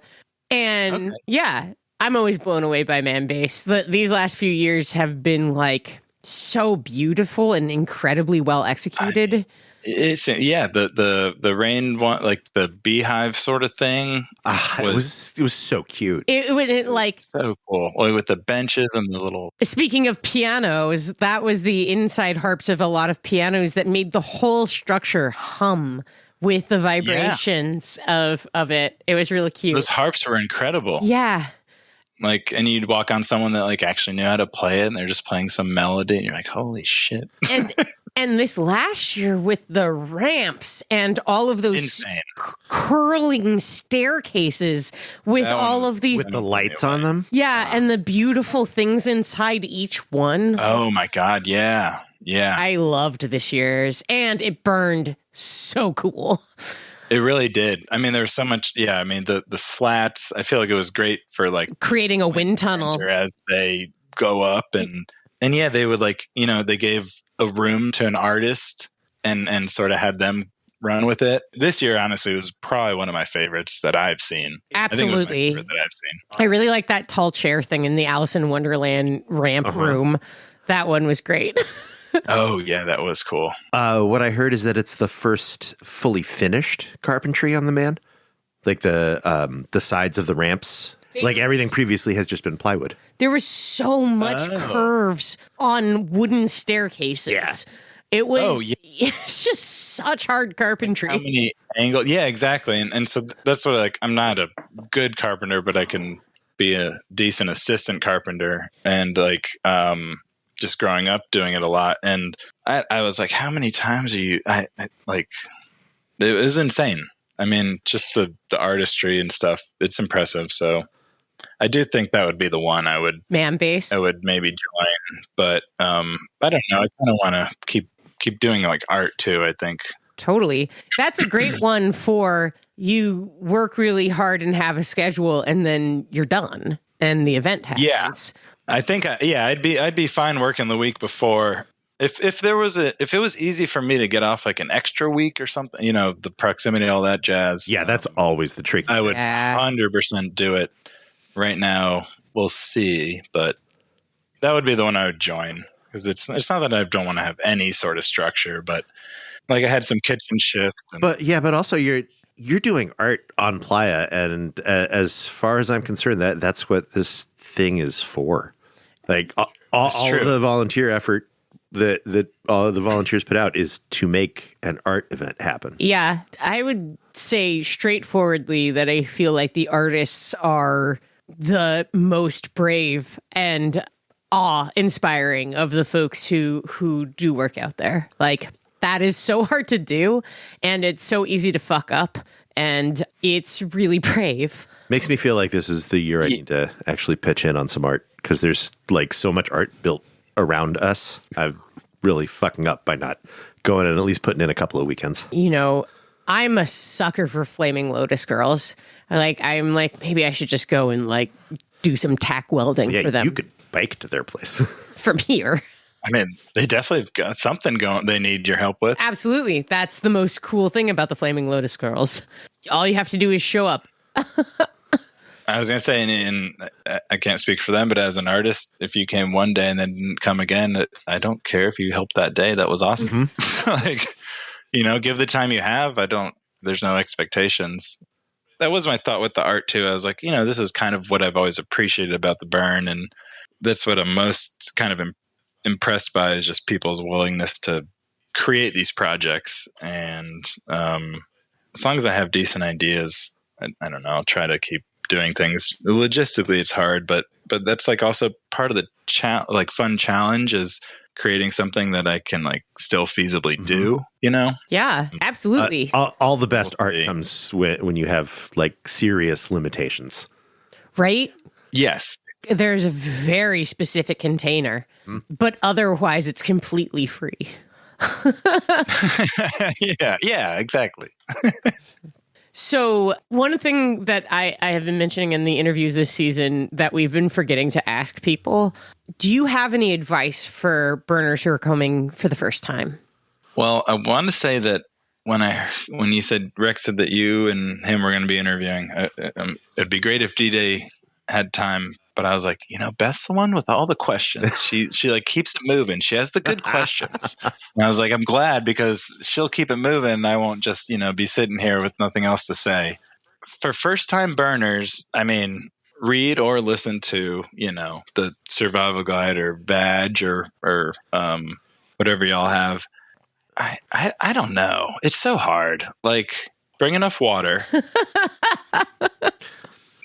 And yeah, I'm always blown away by man base. These last few years have been like so beautiful and incredibly well executed. It's the rain one, like the beehive sort of thing. It was so cute. It like So cool, like with the benches and the little. Speaking of pianos, that was the inside harps of a lot of pianos that made the whole structure hum with the vibrations of it. It was really cute. Those harps were incredible. Yeah. Like, and you'd walk on someone that like actually knew how to play it, and they're just playing some melody, and you're like, holy shit. And this last year with the ramps and all of those Insane. Curling staircases with all of these With the lights on them. yeah, and the beautiful things inside each one. Oh my God. Yeah. Yeah. I loved this year's, and it burned so cool. It really did. I mean, there was so much. Yeah. I mean, the slats, I feel like it was great for like Creating a wind tunnel. as they go up and yeah, they would like, they gave a room to an artist and sort of had them run with it. This year, honestly, was probably one of my favorites that I've seen. Absolutely. I think it was my favorite that I've seen. I really like that tall chair thing in the Alice in Wonderland ramp room. That one was great. Oh yeah, that was cool. What I heard is that it's the first fully finished carpentry on the man. Like the sides of the ramps. Like everything previously has just been plywood. There was so much curves on wooden staircases. Yeah. It was it's just such hard carpentry. How many angles? Yeah, exactly. And so that's what I'm not a good carpenter, but I can be a decent assistant carpenter. And like just growing up doing it a lot. And I was like, how many times are you I like it was insane. I mean, just the artistry and stuff, it's impressive. So I do think that would be the one I would maybe join, but I don't know. I kind of want to keep doing like art too, I think. Totally. That's a great one for you work really hard and have a schedule and then you're done and the event happens. Yeah. I think I'd be fine working the week before. If it was easy for me to get off like an extra week or something, the proximity, all that jazz. Yeah, that's always the trick. I would 100% do it. Right now, we'll see, but that would be the one I would join because it's not that I don't want to have any sort of structure, but like I had some kitchen shifts. But also you're doing art on Playa, and as far as I'm concerned, that's what this thing is for. Like all of the volunteer effort that all of the volunteers put out is to make an art event happen. Yeah, I would say straightforwardly that I feel like the artists are the most brave and awe-inspiring of the folks who do work out there. Like, that is so hard to do, and it's so easy to fuck up, and it's really brave. Makes me feel like this is the year I need to actually pitch in on some art, because there's like so much art built around us. I'm really fucking up by not going and at least putting in a couple of weekends. I'm a sucker for Flaming Lotus Girls. I'm like, maybe I should just go and like do some tack welding for them. You could bike to their place from here. I mean, they definitely have got something going they need your help with. Absolutely. That's the most cool thing about the Flaming Lotus Girls. All you have to do is show up. I was going to say, and I can't speak for them, but as an artist, if you came one day and then didn't come again, I don't care if you helped that day. That was awesome. Mm-hmm. Give the time you have. There's no expectations. That was my thought with the art too. I was like, this is kind of what I've always appreciated about the burn. And that's what I'm most kind of impressed by is just people's willingness to create these projects. And as long as I have decent ideas, I don't know, I'll try to keep doing things. Logistically, it's hard, but that's like also part of the fun challenge is creating something that I can like still feasibly do, you know? Yeah, absolutely. All the best art comes when you have like serious limitations. Right? Yes. There's a very specific container, but otherwise it's completely free. Yeah, exactly. So one thing that I have been mentioning in the interviews this season that we've been forgetting to ask people, do you have any advice for burners who are coming for the first time? Well, I want to say that when you said, Rex said that you and him were going to be interviewing, it'd be great if D-Day had time. But I was like, Beth's the one with all the questions. She like keeps it moving. She has the good questions. And I was like, I'm glad because she'll keep it moving. I won't just, be sitting here with nothing else to say. For first time burners, I mean, read or listen to, the Survival Guide or Badge or whatever y'all have. I don't know. It's so hard. Like, bring enough water.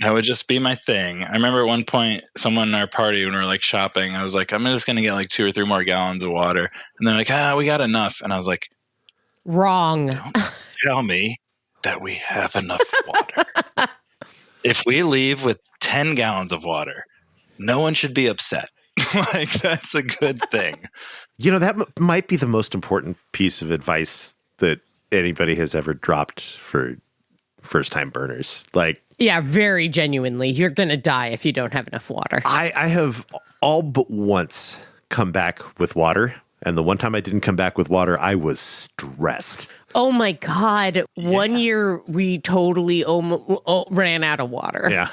That would just be my thing. I remember at one point, someone in our party, when we were like shopping, I was like, I'm just going to get like 2 or 3 more gallons of water. And they're like, we got enough. And I was like, wrong. Don't tell me that we have enough water. If we leave with 10 gallons of water, no one should be upset. Like, that's a good thing. That might be the most important piece of advice that anybody has ever dropped for first-time burners. Like, yeah, very genuinely. You're going to die if you don't have enough water. I have all but once come back with water. And the one time I didn't come back with water, I was stressed. Oh, my God. Yeah. One year, we totally ran out of water. Yeah.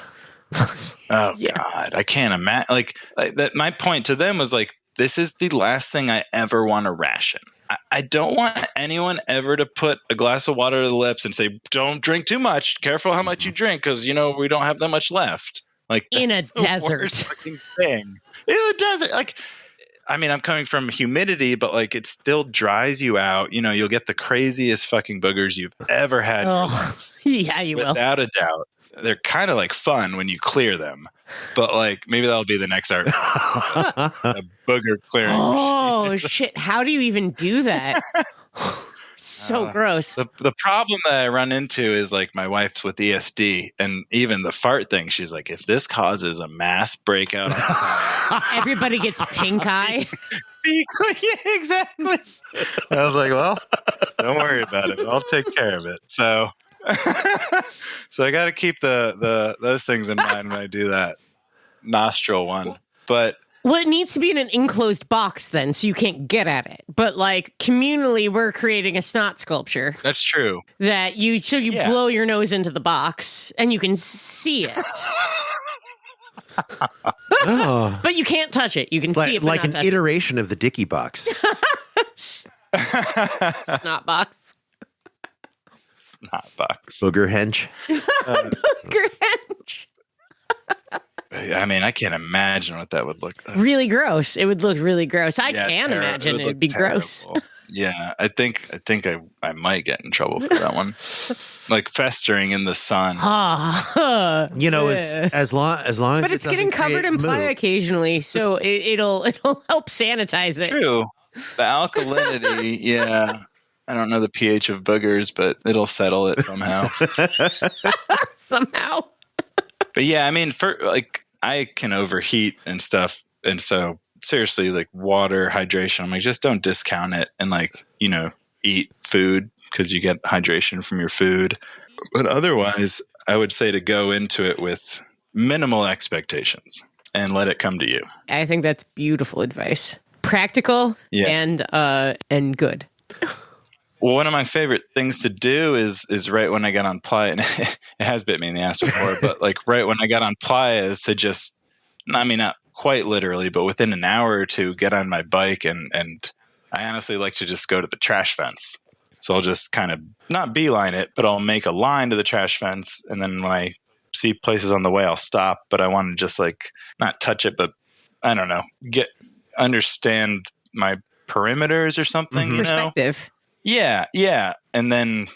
Oh, yeah. God. I can't imagine. Like that. My point to them was like, this is the last thing I ever want to ration. I don't want anyone ever to put a glass of water to the lips and say, don't drink too much. Careful how much you drink because, we don't have that much left. Like, in a desert. Worst fucking thing. In a desert. Like, I mean, I'm coming from humidity, but like it still dries you out. You'll get the craziest fucking boogers you've ever had. Oh, yeah, you will. Without a doubt. They're kind of like fun when you clear them, but like maybe that'll be the next art. A booger clearing. Oh shit! How do you even do that? So gross. The problem that I run into is like my wife's with ESD, and even the fart thing. She's like, if this causes a mass breakout, everybody gets pink eye. Yeah, exactly. I was like, well, don't worry about it. I'll take care of it. So I got to keep those things in mind when I do that nostril one. But it needs to be in an enclosed box then, so you can't get at it. But like communally, we're creating a snot sculpture. That's true. That you blow your nose into the box and you can see it. Oh. But you can't touch it. You can see it, but like an iteration of the Dicky box. Snot box. Snot box. Booger hench. Booger hench. I mean, I can't imagine what that would look like. Really gross. It would look really gross. I can imagine it'd be terrible. Gross. Yeah, I think I might get in trouble for that one. Like festering in the sun. As long as but it's getting covered in play occasionally, so it'll help sanitize it. True. The alkalinity, yeah. I don't know the pH of boogers, but it'll settle it somehow. Somehow. But yeah, I mean, I can overheat and stuff, and so seriously, like water, hydration, I'm like, just don't discount it, and like, eat food because you get hydration from your food. But otherwise, I would say to go into it with minimal expectations and let it come to you. I think that's beautiful advice. Practical and good. Well, one of my favorite things to do is right when I get on playa, and it has bit me in the ass before, but like right when I got on playa is to just, I mean, not quite literally, but within an hour or two, get on my bike and I honestly like to just go to the trash fence. So I'll just kind of not beeline it, but I'll make a line to the trash fence. And then when I see places on the way, I'll stop, but I want to just like not touch it, but I don't know, understand my perimeters or something, you know? Perspective. Yeah. And then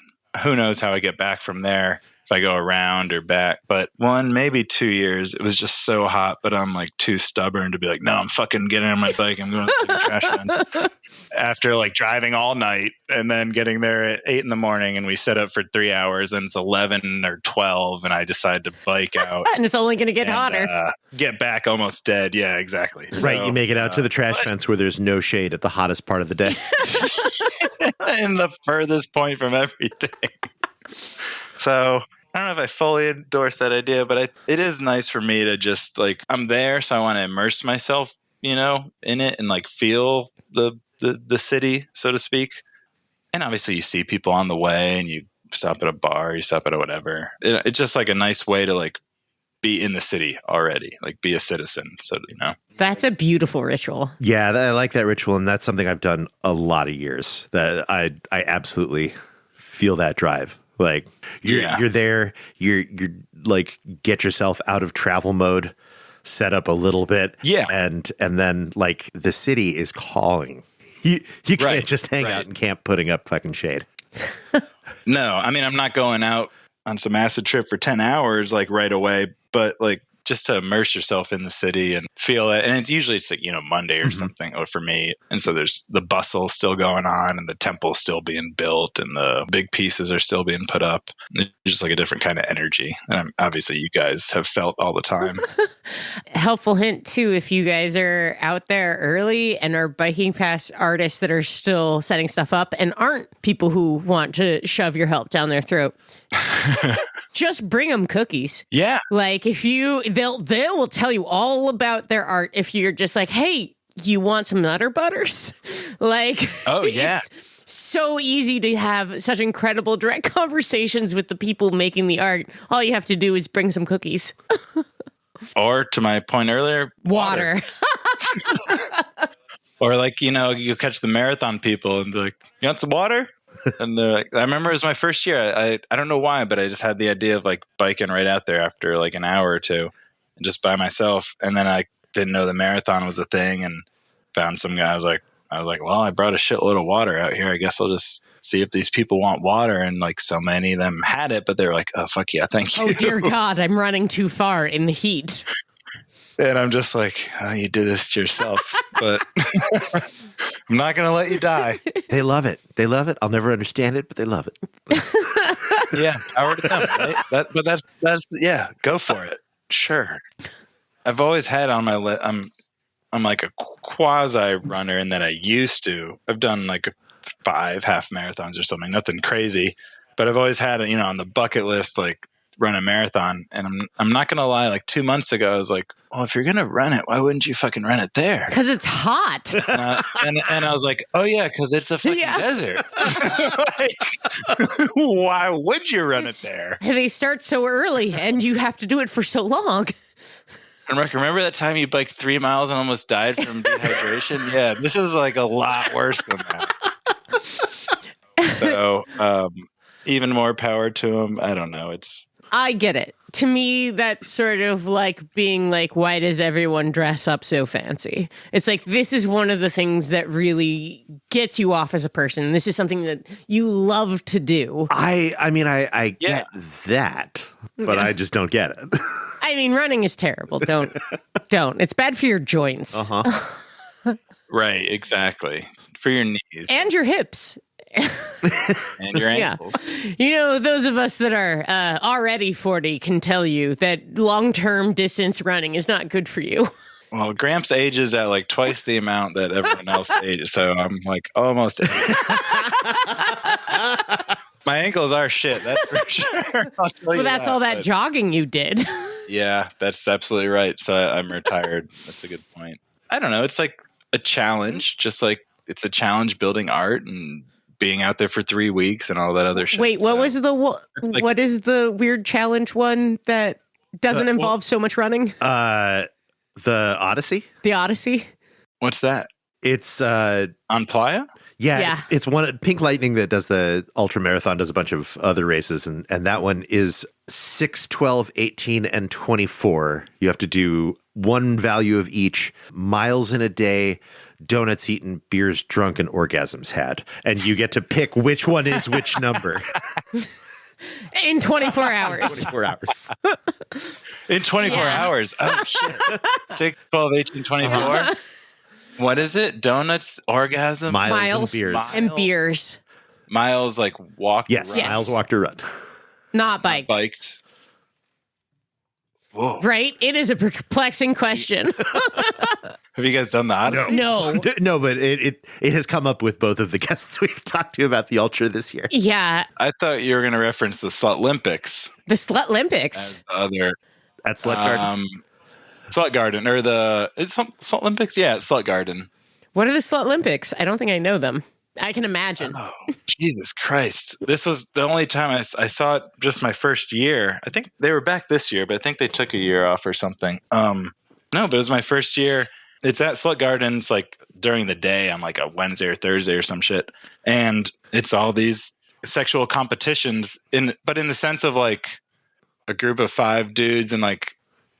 who knows how I get back from there, if I go around or back. But 1, maybe 2 years, it was just so hot, but I'm like too stubborn to be like, no, I'm fucking getting on my bike. I'm going to the trash fence. After like driving all night and then getting there at 8 a.m. and we set up for 3 hours and it's 11 or 12 and I decide to bike out. And it's only going to get hotter. Get back almost dead. Yeah, exactly. Right, So, you make it out to the trash fence where there's no shade at the hottest part of the day. in the furthest point from everything. So I don't know if I fully endorse that idea, but it is nice for me to just like, I'm there, so I want to immerse myself, you know, in it and like feel the city, so to speak. And obviously you see people on the way and you stop at a bar, you stop at a whatever. It's just like a nice way to like be in the city already, like be a citizen. So, you know, That's a beautiful ritual. Yeah, I like that ritual, and that's something I've done a lot of years. That I absolutely feel that drive. Like you're there, you're like get yourself out of travel mode, set up a little bit, and then like the city is calling. You can't just hang out in camp putting up fucking shade. No, I mean I'm not going out on some acid trip for 10 hours like right away, but like just to immerse yourself in the city and feel it. And it's like, you know, Monday or something, or for me. And so there's the bustle still going on and the temple's still being built and the big pieces are still being put up. It's just like a different kind of energy. And obviously you guys have felt all the time. Helpful hint too, if you guys are out there early and are biking past artists that are still setting stuff up and aren't people who want to shove your help down their throat. Just bring them cookies. Yeah. Like if they will tell you all about their art if you're just like, hey, you want some Nutter Butters? Like, oh yeah. It's so easy to have such incredible direct conversations with the people making the art. All you have to do is bring some cookies. Or to my point earlier, water. Or like, you know, you catch the marathon people and be like, you want some water? And they're like, I remember it was my first year. I don't know why, but I just had the idea of like biking right out there after like an hour or two and just by myself. And then I didn't know the marathon was a thing and found some guy. I was like, well, I brought a shitload of water out here. I guess I'll just see if these people want water. And like so many of them had it, but they're like, oh, fuck yeah, thank you. Oh, dear God, I'm running too far in the heat. And I'm just like, oh, you did this to yourself, but I'm not going to let you die. They love it. I'll never understand it, but they love it. Yeah, power to them, right? But that's yeah, go for it. Sure. I've always had on my list. I'm like a quasi runner in that I used to. I've done like 5 half marathons or something, nothing crazy. But I've always had, you know, on the bucket list, like run a marathon. And I'm not gonna lie, like 2 months ago, I was like, well, if you're gonna run it, why wouldn't you fucking run it there? Because it's hot. And I was like, oh yeah, because it's a fucking desert. Like, why would you run it there? They start so early, and you have to do it for so long. And remember that time you biked 3 miles and almost died from dehydration? Yeah, this is like a lot worse than that. So, even more power to him. I don't know. I get it. To me, that's sort of like being like, why does everyone dress up so fancy? It's like, this is one of the things that really gets you off as a person. This is something that you love to do. I mean, I get that, but I just don't get it. I mean, running is terrible. Don't. It's bad for your joints. right, exactly. For your knees. And your hips. And your ankles. Yeah. You know, those of us that are already 40 can tell you that long-term distance running is not good for you. Well, Gramps ages at like twice the amount that everyone else ages, so I'm like almost. My ankles are shit, that's for sure. I'll tell you that's all that jogging you did. Yeah, that's absolutely right. So I'm retired. That's a good point. I don't know. It's like a challenge, just like it's a challenge building art and being out there for 3 weeks and all that other shit. Wait, what is what is the weird challenge one that doesn't involve so much running? The Odyssey? The Odyssey? What's that? It's on Playa? Yeah. It's one. Pink Lightning that does the ultra marathon does a bunch of other races, and that one is 6, 12, 18, and 24. You have to do one value of each: miles in a day, donuts eaten, beers drunk, and orgasms had. And you get to pick which one is which number. In 24 hours. 24 hours. In 24 hours. Oh, shit. 6, 12, 18, 24. What is it? Donuts, orgasm? Miles and beers. And beers. Miles, like walked or Yes, run? miles walked or run. Not biked. Biked. Whoa. Right? It is a perplexing question. Have you guys done the Odyssey? No. No, but it has come up with both of the guests we've talked to about the Ultra this year. Yeah. I thought you were going to reference the Slut Olympics. The Slut Olympics. As the other. At Slut Garden. Slut Garden, or is Slut Olympics? Yeah, it's Slut Garden. What are the Slut Olympics? I don't think I know them. I can imagine. Oh, Jesus Christ. This was the only time I saw it just my first year. I think they were back this year, but I think they took a year off or something. No, but it was my first year. It's at Slut Garden. It's like during the day on like a Wednesday or Thursday or some shit. And it's all these sexual competitions but in the sense of like a group of 5 dudes and like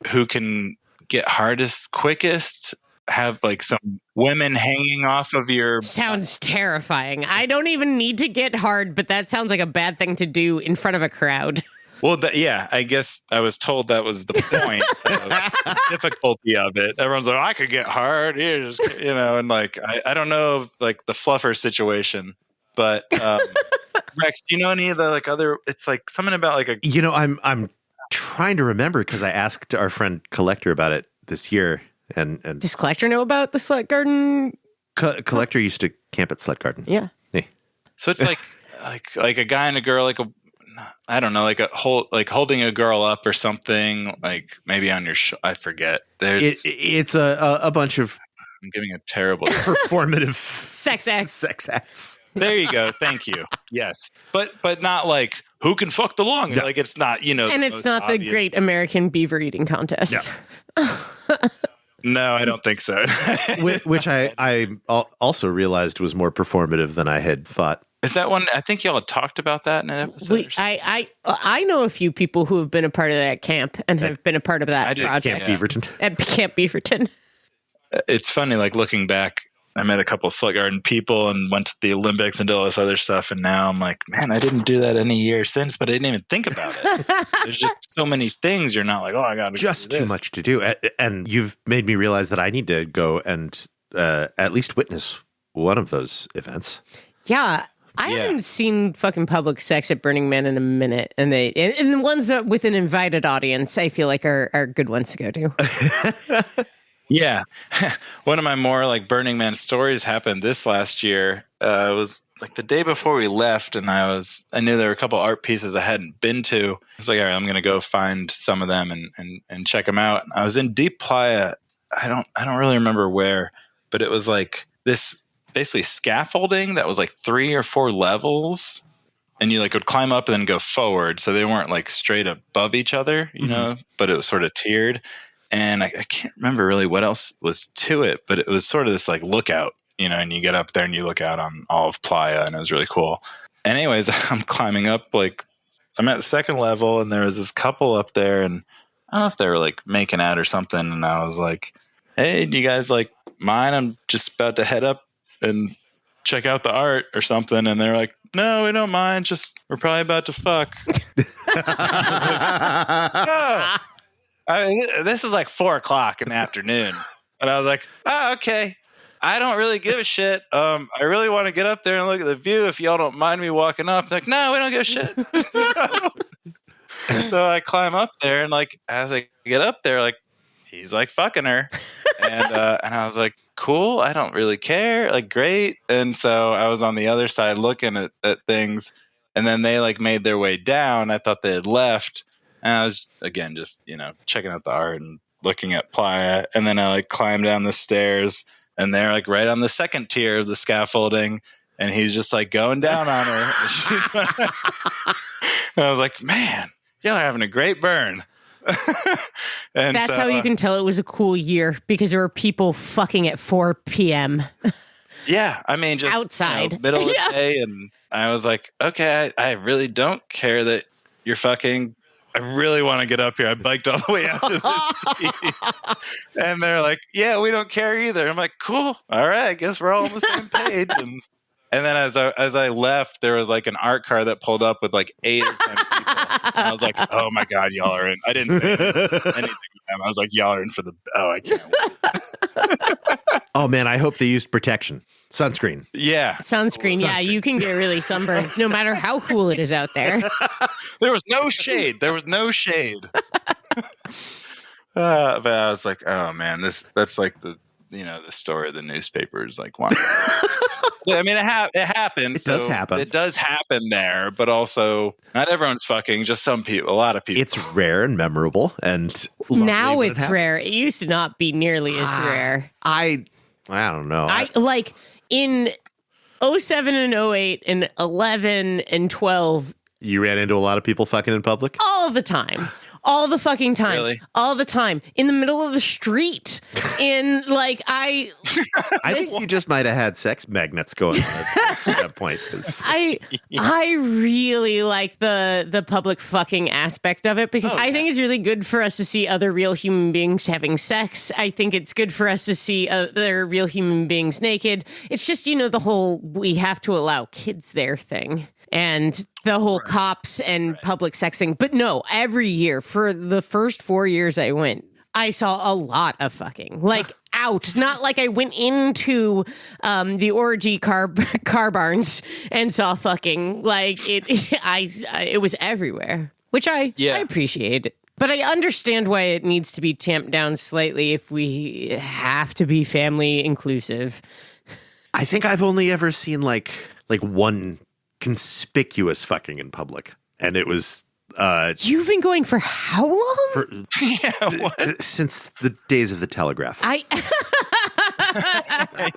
who can get hardest quickest, have like some women hanging off of your... Sounds terrifying. I don't even need to get hard, but that sounds like a bad thing to do in front of a crowd. Well, yeah, I guess I was told that was the point of the difficulty of it. Everyone's like, I could get hard, and like, I don't know if, like the fluffer situation, but Rex, do you know any of the like other? It's like something about like a. I'm trying to remember because I asked our friend Collector about it this year, and Does Collector know about the Slut Garden? Collector used to camp at Slut Garden. Yeah. Hey. So it's like a guy and a girl, like I don't know, like holding a girl up or something, like maybe on your I forget. It's a bunch of... I'm giving a terrible performative sex acts. There you go. Thank you. Yes. But not like who can fuck the longest. No. Like it's not, And it's not the Great American Beaver Eating Contest. No. No, I don't think so. Which I also realized was more performative than I had thought. Is that one? I think y'all had talked about that in an episode. I know a few people who have been a part of that camp and have been a part of that project. Camp Beaverton. At Camp Beaverton. It's funny, like looking back, I met a couple of Slut Garden people and went to the Olympics and did all this other stuff. And now I'm like, man, I didn't do that any year since, but I didn't even think about it. There's just so many things. You're not like, oh, I got to just too much to do. And you've made me realize that I need to go and at least witness one of those events. Yeah. I haven't seen fucking public sex at Burning Man in a minute. And the ones that with an invited audience, I feel like are good ones to go to. Yeah. One of my more like Burning Man stories happened this last year. It was like the day before we left, and I knew there were a couple art pieces I hadn't been to. I was like, all right, I'm going to go find some of them and check them out. I was in Deep Playa. I don't really remember where, but it was like this basically scaffolding that was like 3 or 4 levels, and you like would climb up and then go forward. So they weren't like straight above each other, you know, but it was sort of tiered. And I can't remember really what else was to it, but it was sort of this like lookout, and you get up there and you look out on all of Playa, and it was really cool. Anyways, I'm climbing up, like I'm at the 2nd level, and there was this couple up there, and I don't know if they were like making out or something. And I was like, hey, do you guys like mind? I'm just about to head up and check out the art or something. And they're like, no, we don't mind. Just, we're probably about to fuck. Oh. This is like 4:00 in the afternoon. And I was like, oh, okay. I don't really give a shit. I really want to get up there and look at the view if y'all don't mind me walking up. They're like, no, we don't give a shit. So I climb up there, and like as I get up there, like he's like fucking her. And I was like, cool, I don't really care. Like, great. And so I was on the other side looking at things, and then they like made their way down. I thought they had left. And I was, again, just, checking out the art and looking at Playa. And then I like climbed down the stairs, and they're like right on the 2nd tier of the scaffolding. And he's just like going down on her. And I was like, man, y'all are having a great burn. And that's how you can tell it was a cool year, because there were people fucking at 4 p.m. Yeah. I mean, just outside, middle of the day. And I was like, okay, I really don't care that you're fucking I really want to get up here. I biked all the way out to this piece. And they're like, yeah, we don't care either. I'm like, cool. All right. I guess we're all on the same page. And then as I left, there was like an art car that pulled up with like 8 or 10 people. And I was like, oh my God, y'all are in. I didn't say anything with them. I was like, y'all are in for the, I can't wait. Oh man, I hope they used protection. Sunscreen. Yeah. Sunscreen. Yeah, you can get really sunburned no matter how cool it is out there. There was no shade. But I was like, oh man, that's like the story of the newspapers. Like, wow. Yeah, I mean, it happens. It does happen. It does happen there, but also not everyone's fucking. Just some people. A lot of people. It's rare and memorable, and now it's rare. It used to not be nearly as rare. I don't know. I like in 07 and 08 and 11 and 12. You ran into a lot of people fucking in public? All the time. All the fucking time. Really? All the time. In the middle of the street. In like I think you just might have had sex magnets going on at that point. I really like the public fucking aspect of it because I think it's really good for us to see other real human beings having sex. I think it's good for us to see other real human beings naked. It's just, the whole we have to allow kids there thing. And the whole cops and public sex thing. But no, every year for the first 4 years I went, I saw a lot of fucking. Like out. Not like I went into the orgy car barns and saw fucking. Like it was everywhere. Which I appreciate. But I understand why it needs to be tamped down slightly if we have to be family inclusive. I think I've only ever seen like one conspicuous fucking in public, and it was you've been going for how long? Since the days of the telegraph.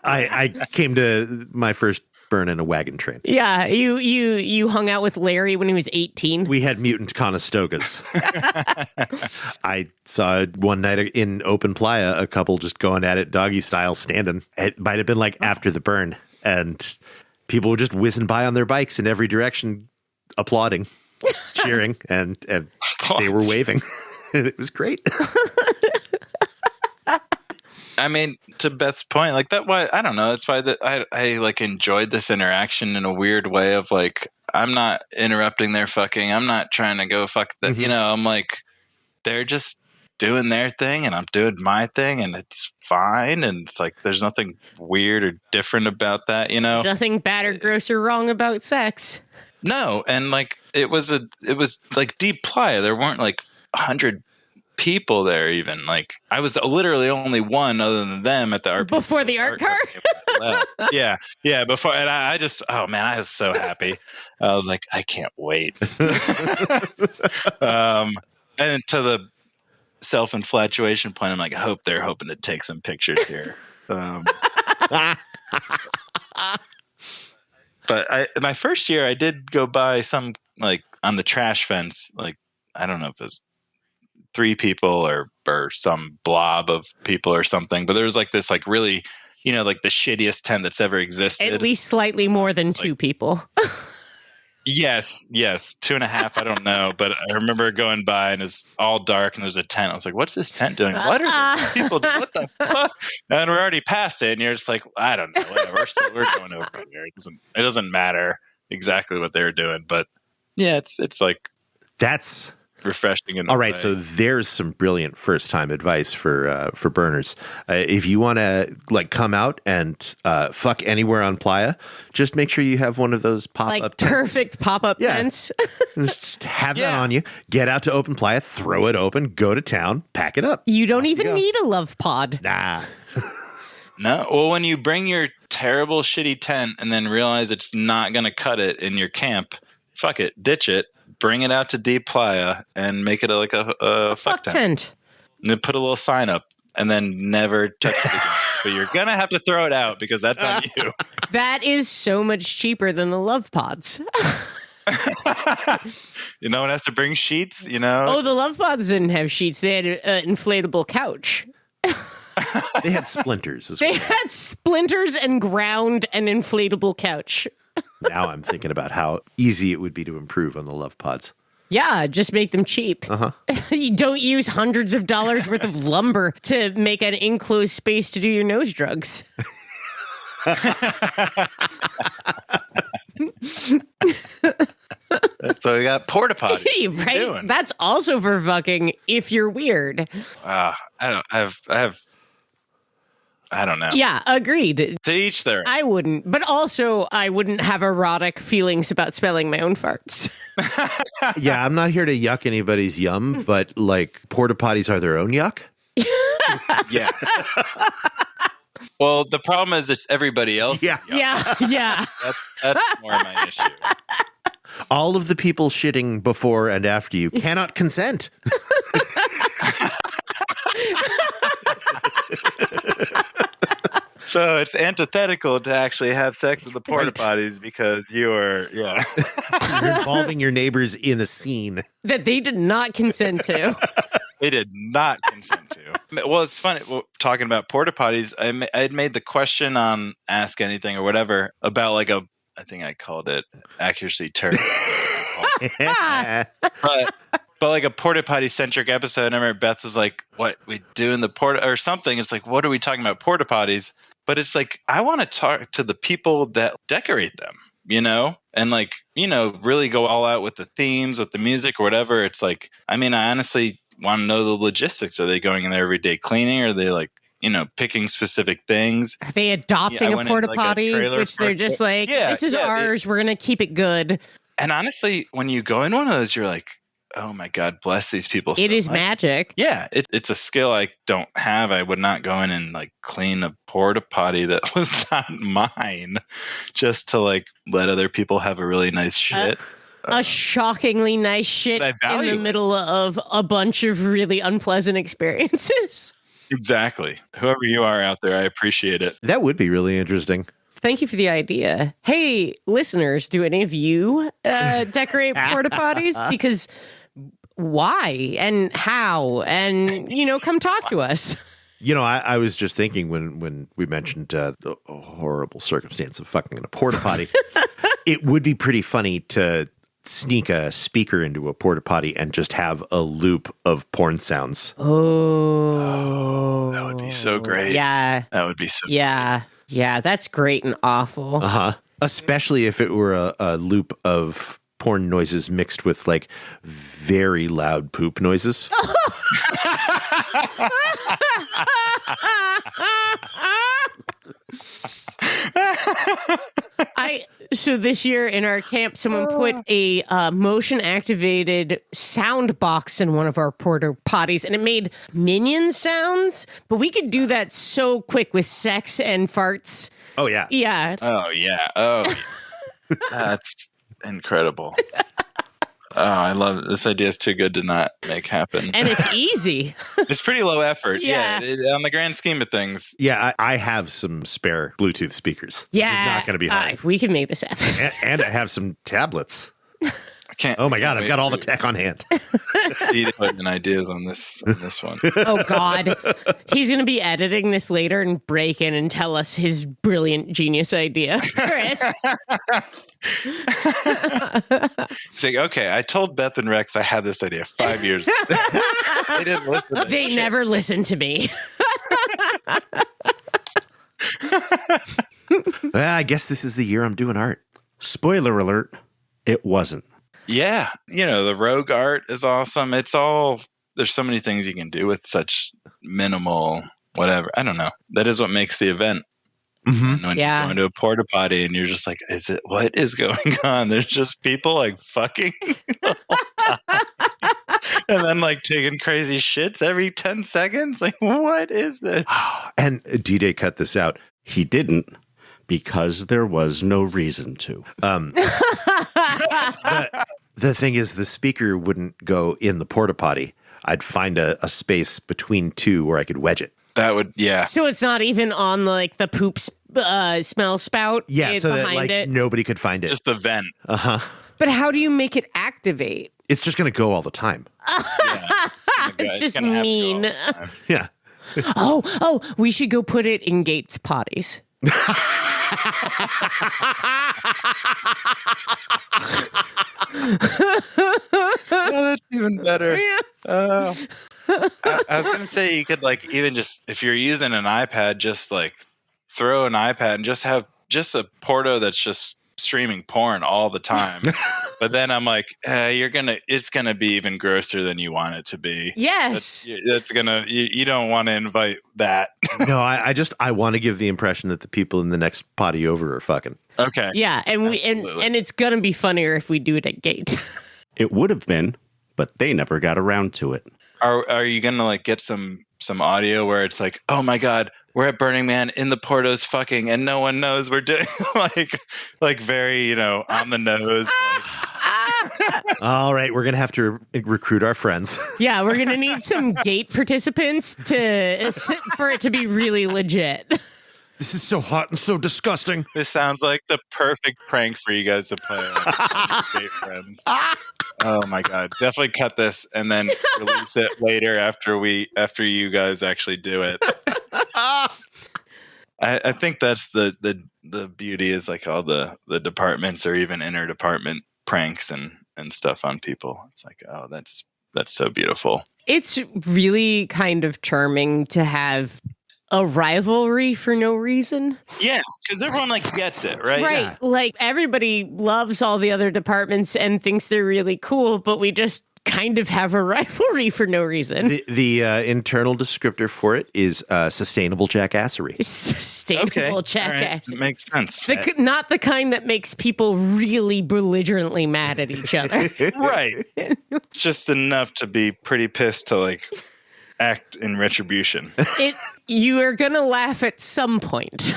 I came to my first burn in a wagon train. Yeah, you hung out with Larry when he was 18. We had mutant Conestogas. I saw one night in open playa a couple just going at it doggy style standing. It might have been like after the burn, and people were just whizzing by on their bikes in every direction, applauding, cheering, and they were waving. It was great. I mean, to Beth's point, like that. Why I don't know. That's why that I like enjoyed this interaction in a weird way of like I'm not interrupting their fucking. I'm not trying to go fuck that. Mm-hmm. I'm like they're just doing their thing and I'm doing my thing and it's fine and it's like there's nothing weird or different about that, Nothing bad or gross or wrong about sex. No, and like it was like deep playa. There weren't like 100 people there even. Like I was literally only one other than them at the art before the art car. yeah before, and I just I was so happy. I was like I can't wait. And to the self-inflatuation point, I'm like, I hope they're hoping to take some pictures here. But my first year, I did go by some like on the trash fence. Like I don't know if it was 3 people or some blob of people or something. But there was like this like really, like the shittiest tent that's ever existed. At least slightly more than 2 people. Yes, 2.5. I don't know, but I remember going by and it's all dark and there's a tent. I was like, "What's this tent doing? What are these people doing? What the fuck?" And we're already past it, and you're just like, "I don't know, whatever." So we're going over there. It doesn't matter exactly what they're doing, but yeah, it's like that's refreshing. All right, so there's some brilliant first time advice for burners. If you want to like come out and fuck anywhere on playa, just make sure you have one of those pop up tents. Perfect pop up tents. Just have that on you. Get out to open playa, throw it open, go to town, pack it up. You don't even need a love pod. Nah. No. Well, when you bring your terrible shitty tent and then realize it's not going to cut it in your camp, fuck it, ditch it. Bring it out to deep playa and make it like a fuck tent. And then put a little sign up and then never touch it again. But you're going to have to throw it out because that's on you. That is so much cheaper than the love pods. No one has to bring sheets, Oh, the love pods didn't have sheets. They had an inflatable couch. They had splinters as well. They had splinters and ground and inflatable couch. Now I'm thinking about how easy it would be to improve on the love pods. Yeah, just make them cheap. You don't use hundreds of dollars worth of lumber to make an enclosed space to do your nose drugs. So we got porta potty. Right? That's also for fucking if you're weird. I don't know. Yeah, agreed. To each their own. I wouldn't, but also I wouldn't have erotic feelings about smelling my own farts. Yeah, I'm not here to yuck anybody's yum, but like porta potties are their own yuck. Yeah. Well, the problem is it's everybody else. Yeah. Yeah. That's more my issue. All of the people shitting before and after you cannot consent. So it's antithetical to actually have sex with the porta potties because you're You're involving your neighbors in a scene That they did not consent to. They did not consent to. Well, it's funny. Talking about porta potties, I had made the question on Ask Anything or whatever about like I think I called it accuracy term. But like a porta potty centric episode. And I remember Beth was like, "What we do in the porta or something?" It's like, "What are we talking about porta potties?" But it's like I want to talk to the people that decorate them, and like really go all out with the themes, with the music or whatever. It's like, I mean, I honestly want to know the logistics. Are they going in there every day cleaning? Are they like, picking specific things? Are they adopting a porta potty, which they're just like, this is ours. We're going to keep it good. And honestly, when you go in one of those, you're like, oh my God, bless these people. It is magic. Yeah, it's a skill I don't have. I would not go in and like clean a porta potty that was not mine just to like let other people have a really nice shit. A shockingly nice shit in the middle of a bunch of really unpleasant experiences. Exactly. Whoever you are out there, I appreciate it. That would be really interesting. Thank you for the idea. Hey, listeners, do any of you decorate porta potties? Because why and how? And, come talk to us. I was just thinking when we mentioned the horrible circumstance of fucking in a porta potty, it would be pretty funny to sneak a speaker into a porta potty and just have a loop of porn sounds. Oh, that would be so great. Yeah. That would be so great. Yeah, that's great and awful. Especially if it were a loop of porn noises mixed with like very loud poop noises. So this year in our camp, someone put a motion activated sound box in one of our porta potties, and it made minion sounds. But we could do that so quick with sex and farts. Oh yeah. Yeah. Oh yeah. That's incredible. Oh, I love it. This idea is too good to not make happen. And it's easy. It's pretty low effort. Yeah. On the grand scheme of things. Yeah, I have some spare Bluetooth speakers. Yeah. This is not going to be hard. We can make this happen. And I have some tablets. I can't. Oh my God, I've got all the tech on hand. Putting ideas on this one. Oh God. He's going to be editing this later and break in and tell us his brilliant genius idea for it. It's like, okay, I told Beth and Rex I had this idea 5 years ago. They didn't listen. They never listened to me. Well, I guess this is the year I'm doing art. Spoiler alert, it wasn't. Yeah. The rogue art is awesome. It's all, there's so many things you can do with such minimal whatever. I don't know. That is what makes the event. Mm-hmm. When you go into a porta potty and you're just like, what is going on? There's just people like fucking the whole time. And then like taking crazy shits every 10 seconds. Like, what is this? And D-Day cut this out. He didn't, because there was no reason to. The thing is, the speaker wouldn't go in the porta potty. I'd find a space between two where I could wedge it. That would, yeah. So it's not even on like the poop smell spout. Yeah, so that like it. nobody could find it. Just the vent. But how do you make it activate? It's just going to go all the time. It's just mean. Yeah. Oh, we should go put it in Gates potties. That's even better. Yeah. I was gonna say you could like even just if you're using an iPad, just like throw an iPad and just have just a Porto that's just streaming porn all the time. But then I'm like, it's gonna be even grosser than you want it to be. Yes. That's gonna you don't want to invite that. No, I want to give the impression that the people in the next potty over are fucking. Okay. Yeah, and and it's gonna be funnier if we do it at gate. It would have been, but they never got around to it. Are you gonna like get some audio where it's like, oh my god, we're at Burning Man in the Portos fucking, and no one knows we're doing like very on the nose. All right, we're gonna have to recruit our friends. Yeah, we're gonna need some gate participants for it to be really legit. This is so hot and so disgusting. This sounds like the perfect prank for you guys to play on Gate Friends. Oh my god! Definitely cut this and then release it later after you guys actually do it. I think that's the beauty is like all the departments or even interdepartment pranks and stuff on people. It's like, oh, that's so beautiful. It's really kind of charming to have a rivalry for no reason. Yeah, because everyone like gets it, right? Right. Yeah. Like everybody loves all the other departments and thinks they're really cool, but we just kind of have a rivalry for no reason. The internal descriptor for it is sustainable jackassery. Sustainable jackass. Right. It makes sense. Not the kind that makes people really belligerently mad at each other. Right. Just enough to be pretty pissed to like act in retribution. You are going to laugh at some point.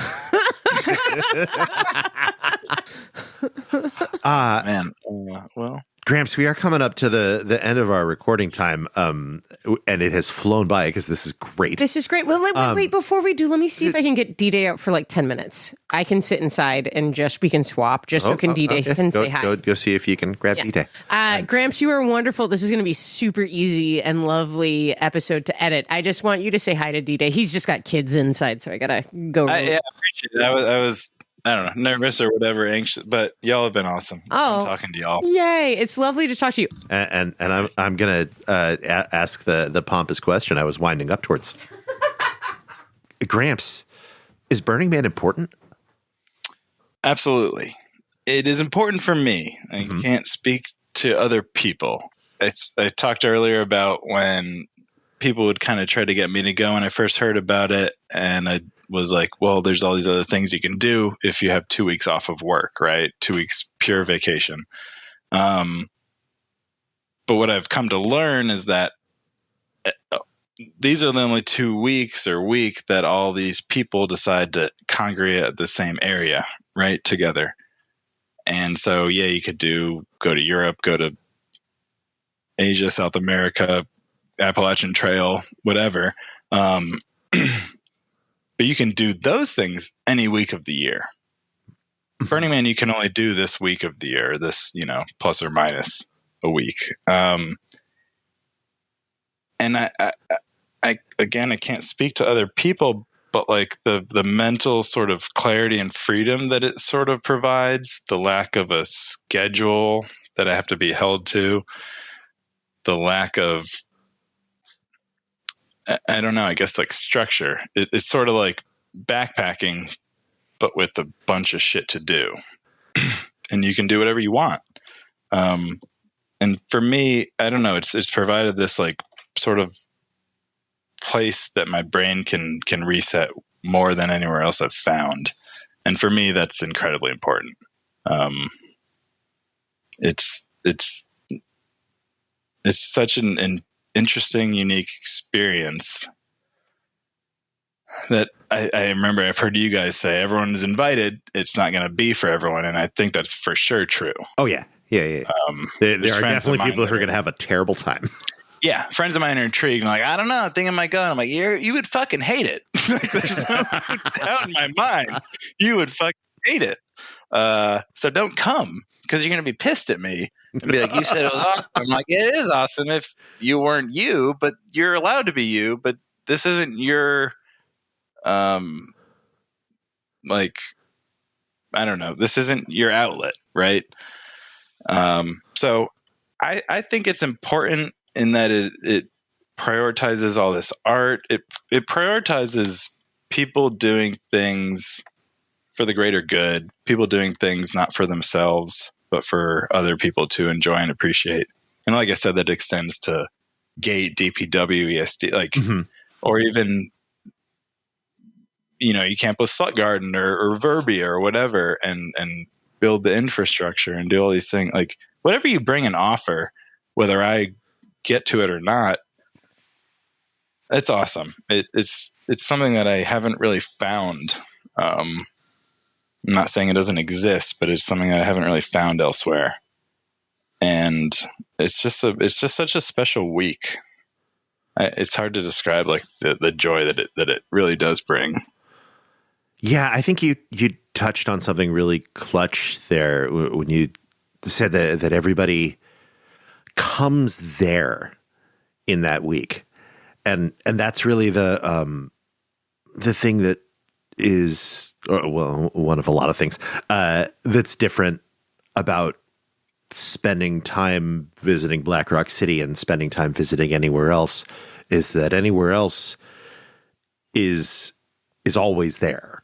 Man. Well, Gramps, we are coming up to the end of our recording time, and it has flown by because this is great. This is great. Well, wait, before we do, let me see if I can get D-Day out for like 10 minutes. I can sit inside and we can swap so D-Day can say hi. Go see if you can grab D-Day. Gramps, you are wonderful. This is going to be super easy and lovely episode to edit. I just want you to say hi to D-Day. He's just got kids inside, so I got to go. I appreciate it. I was I don't know, nervous or whatever, anxious, but y'all have been awesome. I'm talking to y'all. Yay. It's lovely to talk to you. And I'm going to ask the pompous question I was winding up towards. Gramps, is Burning Man important? Absolutely. It is important for me. I can't speak to other people. I talked earlier about when people would kind of try to get me to go when I first heard about it, and I was like, well, there's all these other things you can do if you have 2 weeks off of work, right? 2 weeks pure vacation. But what I've come to learn is that these are the only 2 weeks or week that all these people decide to congregate at the same area, right, together. And so, yeah, you could go to Europe, go to Asia, South America, Appalachian Trail, whatever. But you can do those things any week of the year. Burning Man, you can only do this week of the year, this, plus or minus a week. And I can't speak to other people, but like the mental sort of clarity and freedom that it sort of provides, the lack of a schedule that I have to be held to, the lack of, I don't know, I guess like structure. It's sort of like backpacking, but with a bunch of shit to do. And you can do whatever you want. And for me, I don't know, it's provided this like sort of place that my brain can reset more than anywhere else I've found. And for me, that's incredibly important. It's such an interesting, unique experience that I remember I've heard you guys say everyone is invited. It's not going to be for everyone. And I think that's for sure true. Oh, yeah. Yeah. There are definitely people who are going to have a terrible time. Yeah. Friends of mine are intrigued. I'm like, I don't know. I think I might go. And I'm like, you would fucking hate it. Like, there's no doubt in my mind. You would fucking hate it. So don't come because you're going to be pissed at me and be like, you said it was awesome. I'm like, it is awesome if you weren't you, but you're allowed to be you. But this isn't your like, I don't know, this isn't your outlet, right? So I think it's important in that it prioritizes all this art. It prioritizes people doing things for the greater good, people doing things not for themselves, but for other people to enjoy and appreciate. And like I said, that extends to Gate, DPW, ESD, like, or even, you know, you Campus Slut Garden or Verbia or whatever, and build the infrastructure and do all these things. Like, whatever you bring and offer, whether I get to it or not, it's awesome. It's something that I haven't really found. I'm not saying it doesn't exist, but it's something that I haven't really found elsewhere. And it's just such a special week. It's hard to describe, like, the joy that it really does bring. Yeah, I think you touched on something really clutch there when you said that everybody comes there in that week, and that's really the thing that is, well, one of a lot of things that's different about spending time visiting Black Rock City and spending time visiting anywhere else, is that anywhere else is always there.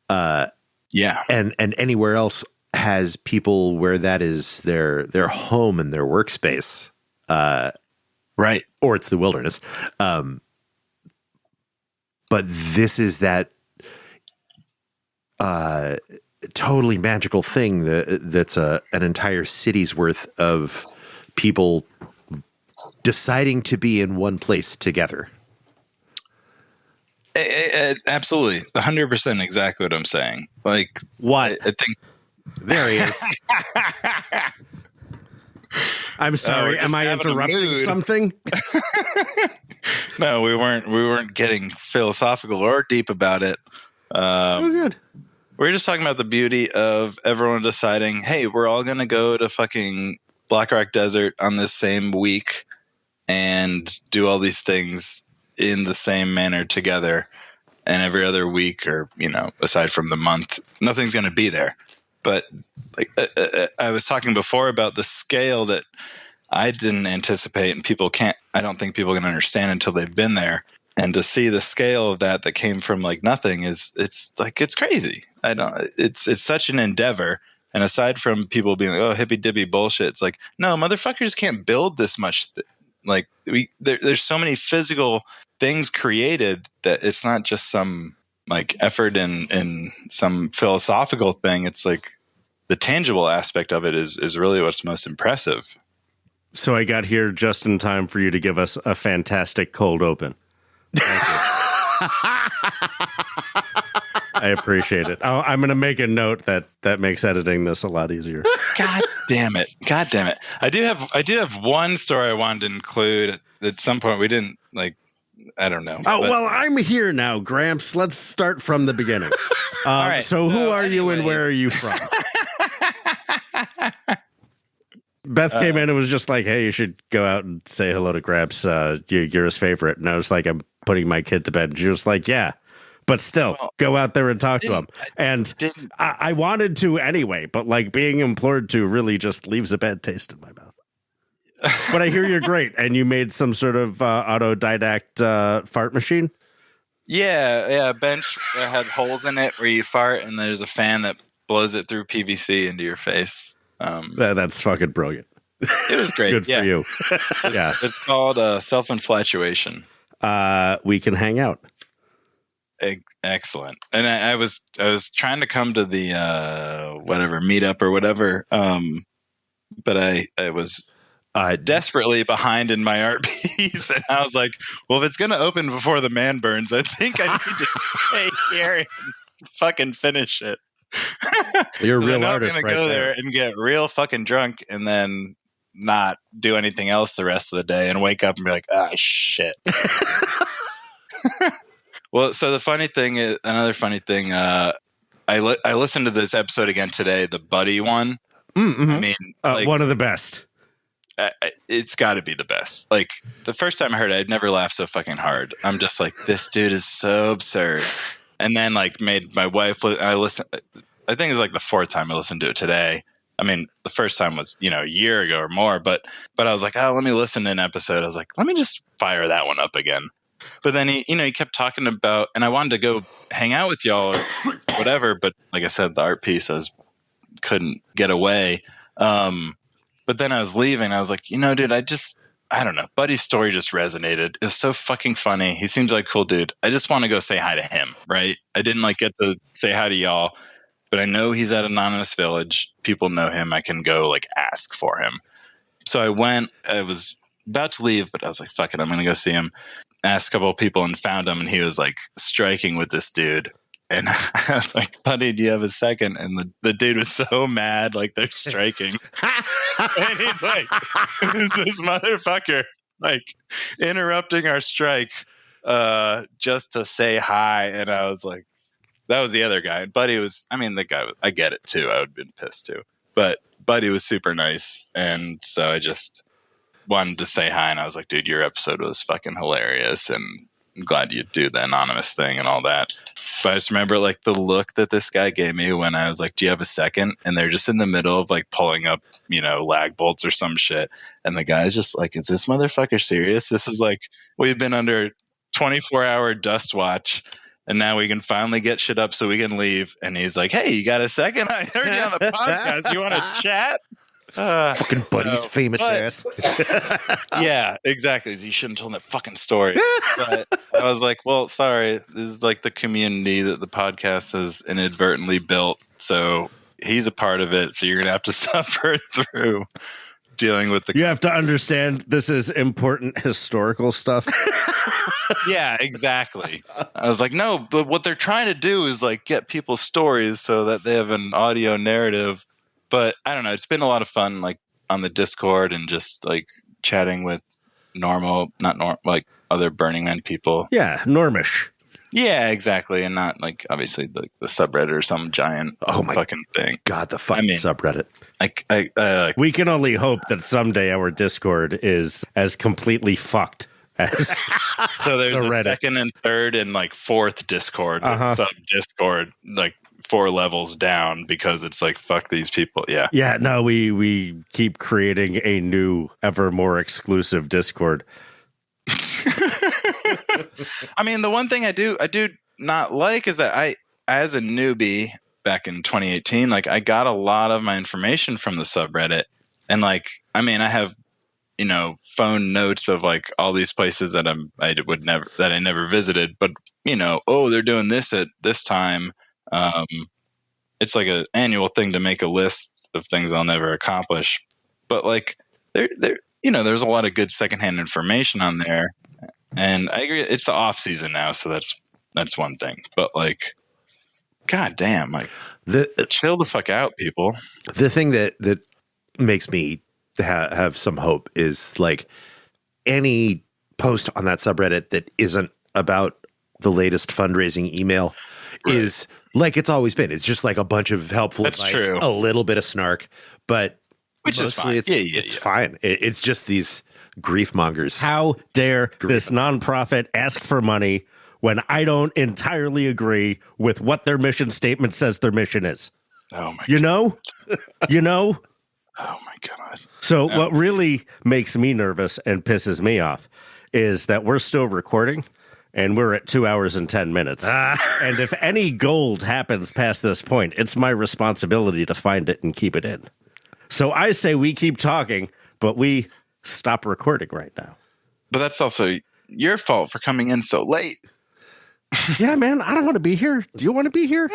Yeah. And anywhere else has people where that is their home and their workspace. Right. Or it's the wilderness. But this is that totally magical thing that's an entire city's worth of people deciding to be in one place together. Absolutely. 100% exactly what I'm saying. Like, what? I think there he is. I'm sorry. Am I interrupting something? No, we weren't getting philosophical or deep about it. Good. We're just talking about the beauty of everyone deciding, hey, we're all going to go to fucking Black Rock Desert on this same week and do all these things in the same manner together. And every other week, or, you know, aside from the month, nothing's going to be there. But like I was talking before about the scale that I didn't anticipate, and I don't think people can understand until they've been there. And to see the scale of that came from like nothing it's crazy. It's such an endeavor. And aside from people being like, oh, hippy dippy bullshit, it's like, no, motherfuckers can't build this much. Like there's so many physical things created that it's not just some like effort in some philosophical thing. It's like the tangible aspect of it is really what's most impressive. So I got here just in time for you to give us a fantastic cold open. Thank you. I appreciate it. I'm going to make a note that makes editing this a lot easier. God damn it. I do have one story I wanted to include at some point. We didn't, like, I don't know. Oh, well, I'm here now, Gramps. Let's start from the beginning. All right, so who are you and where are you from? Beth came in and was just like, hey, you should go out and say hello to Gramps. You're his favorite. And I was like, I'm putting my kid to bed. And she was like, yeah, but still, go out there and talk to him. And I wanted to anyway, but like being implored to really just leaves a bad taste in my mouth. But I hear you're great. And you made some sort of autodidact fart machine? Yeah. A bench that had holes in it where you fart and there's a fan that blows it through PVC into your face. That's fucking brilliant. It was great. Good for you. It's called Self-Inflatuation. We can hang out. Excellent. And I was trying to come to the whatever meetup or whatever, but I was desperately behind in my art piece, and I was like, well, if it's gonna open before the man burns, I think I need to stay here and fucking finish it. You're a real artist. I'm gonna go there and get real fucking drunk, and then not do anything else the rest of the day, and wake up and be like, ah, shit. Well, so the funny thing is, another funny thing, I listened to this episode again today, the Buddy one. Mm-hmm. I mean, like, one of the best. It's got to be the best. Like, the first time I heard it, I'd never laughed so fucking hard. I'm just like, this dude is so absurd. and then like made my wife. I listened. I think it's like the fourth time I listened to it today. I mean, the first time was, a year ago or more, but I was like, oh, let me listen to an episode. I was like, let me just fire that one up again. But then he kept talking about, and I wanted to go hang out with y'all or whatever. But like I said, the art piece, couldn't get away. But then I was leaving. I was like, dude, I don't know. Buddy's story just resonated. It was so fucking funny. He seems like a cool dude. I just want to go say hi to him, right? I didn't get to say hi to y'all, but I know he's at Anonymous Village. People know him. I can go ask for him. So I went. I was about to leave, but I was like, fuck it. I'm going to go see him. Asked a couple of people and found him, and he was striking with this dude. And I was like, buddy, do you have a second? And the dude was so mad, they're striking. And he's like, who's this motherfucker? Interrupting our strike just to say hi. And I was like, that was the other guy. And Buddy was, the guy, I get it too. I would have been pissed too. But Buddy was super nice. And so I just wanted to say hi. And I was like, dude, your episode was fucking hilarious. And I'm glad you do the anonymous thing and all that. But I just remember the look that this guy gave me when I was like, do you have a second? And they're just in the middle of pulling up, lag bolts or some shit. And the guy's just like, is this motherfucker serious? This is we've been under 24-hour dust watch. And now we can finally get shit up so we can leave. And he's like, hey, you got a second? I heard you on the podcast. You want to chat? Fucking Buddy's famous ass. Yeah, exactly. You shouldn't tell that fucking story. But I was like, well, sorry. This is the community that the podcast has inadvertently built. So he's a part of it. So you're going to have to suffer through dealing with the... You have to understand this is important historical stuff. Yeah, exactly. I was like, no, but what they're trying to do is get people's stories so that they have an audio narrative. But I don't know. It's been a lot of fun, on the Discord and just chatting with other Burning Man people. Yeah, normish. Yeah, exactly, and not obviously the subreddit or some giant fucking thing. God, the fucking subreddit. We can only hope that someday our Discord is as completely fucked as so there's the a Reddit. Second and third and fourth Discord, sub Discord, 4 levels down because it's fuck these people. Yeah, no, we keep creating a new, ever more exclusive Discord. The one thting I do not like is that I, as a newbie back in 2018, I got a lot of my information from the subreddit, and I have phone notes of all these places that I never visited, but they're doing this at this time. It's an annual thing to make a list of things I'll never accomplish. But there's a lot of good secondhand information on there. And I agree, it's the off season now, so that's one thing. But god damn, chill the fuck out, people. The thing that makes me have some hope is any post on that subreddit that isn't about the latest fundraising email is it's always been. It's just a bunch of helpful advice, true. A little bit of snark, but which mostly is fine. It's fine. It's just these grief mongers. How dare this nonprofit ask for money when I don't entirely agree with what their mission statement says their mission is? Oh my! You know. Oh my god! So what really makes me nervous and pisses me off is that we're still recording. And we're at 2 hours and 10 minutes. And if any gold happens past this point, it's my responsibility to find it and keep it in. So I say we keep talking, but we stop recording right now. But that's also your fault for coming in so late. Yeah, man, I don't want to be here. Do you want to be here?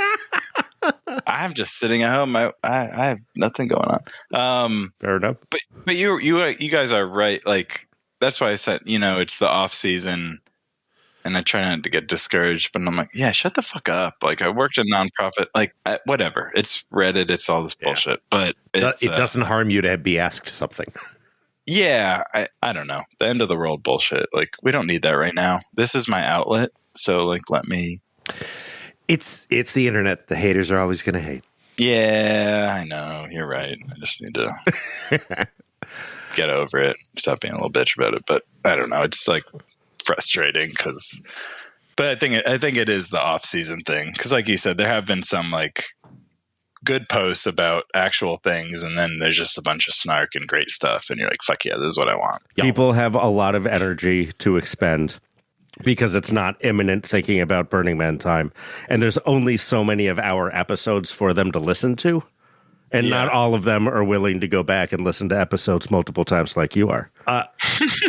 I'm just sitting at home. I have nothing going on. Fair enough. But you guys are right. That's why I said, it's the off season. And I try not to get discouraged, but I'm like, yeah, shut the fuck up. I worked at a nonprofit, whatever. It's Reddit. It's all this bullshit, but it doesn't harm you to be asked something. Yeah. I don't know. The end of the world bullshit. We don't need that right now. This is my outlet. So let me. It's the internet. The haters are always going to hate. Yeah, I know. You're right. I just need to get over it. Stop being a little bitch about it. But I don't know. It's frustrating because But I think it is the off season thing because, like you said, there have been some like good posts about actual things, and then there's just a bunch of snark and great stuff, and you're like, "Fuck yeah, this is what I want." People have a lot of energy to expend because it's not imminent thinking about Burning Man time, and there's only so many of our episodes for them to listen to, and not all of them are willing to go back and listen to episodes multiple times like you are.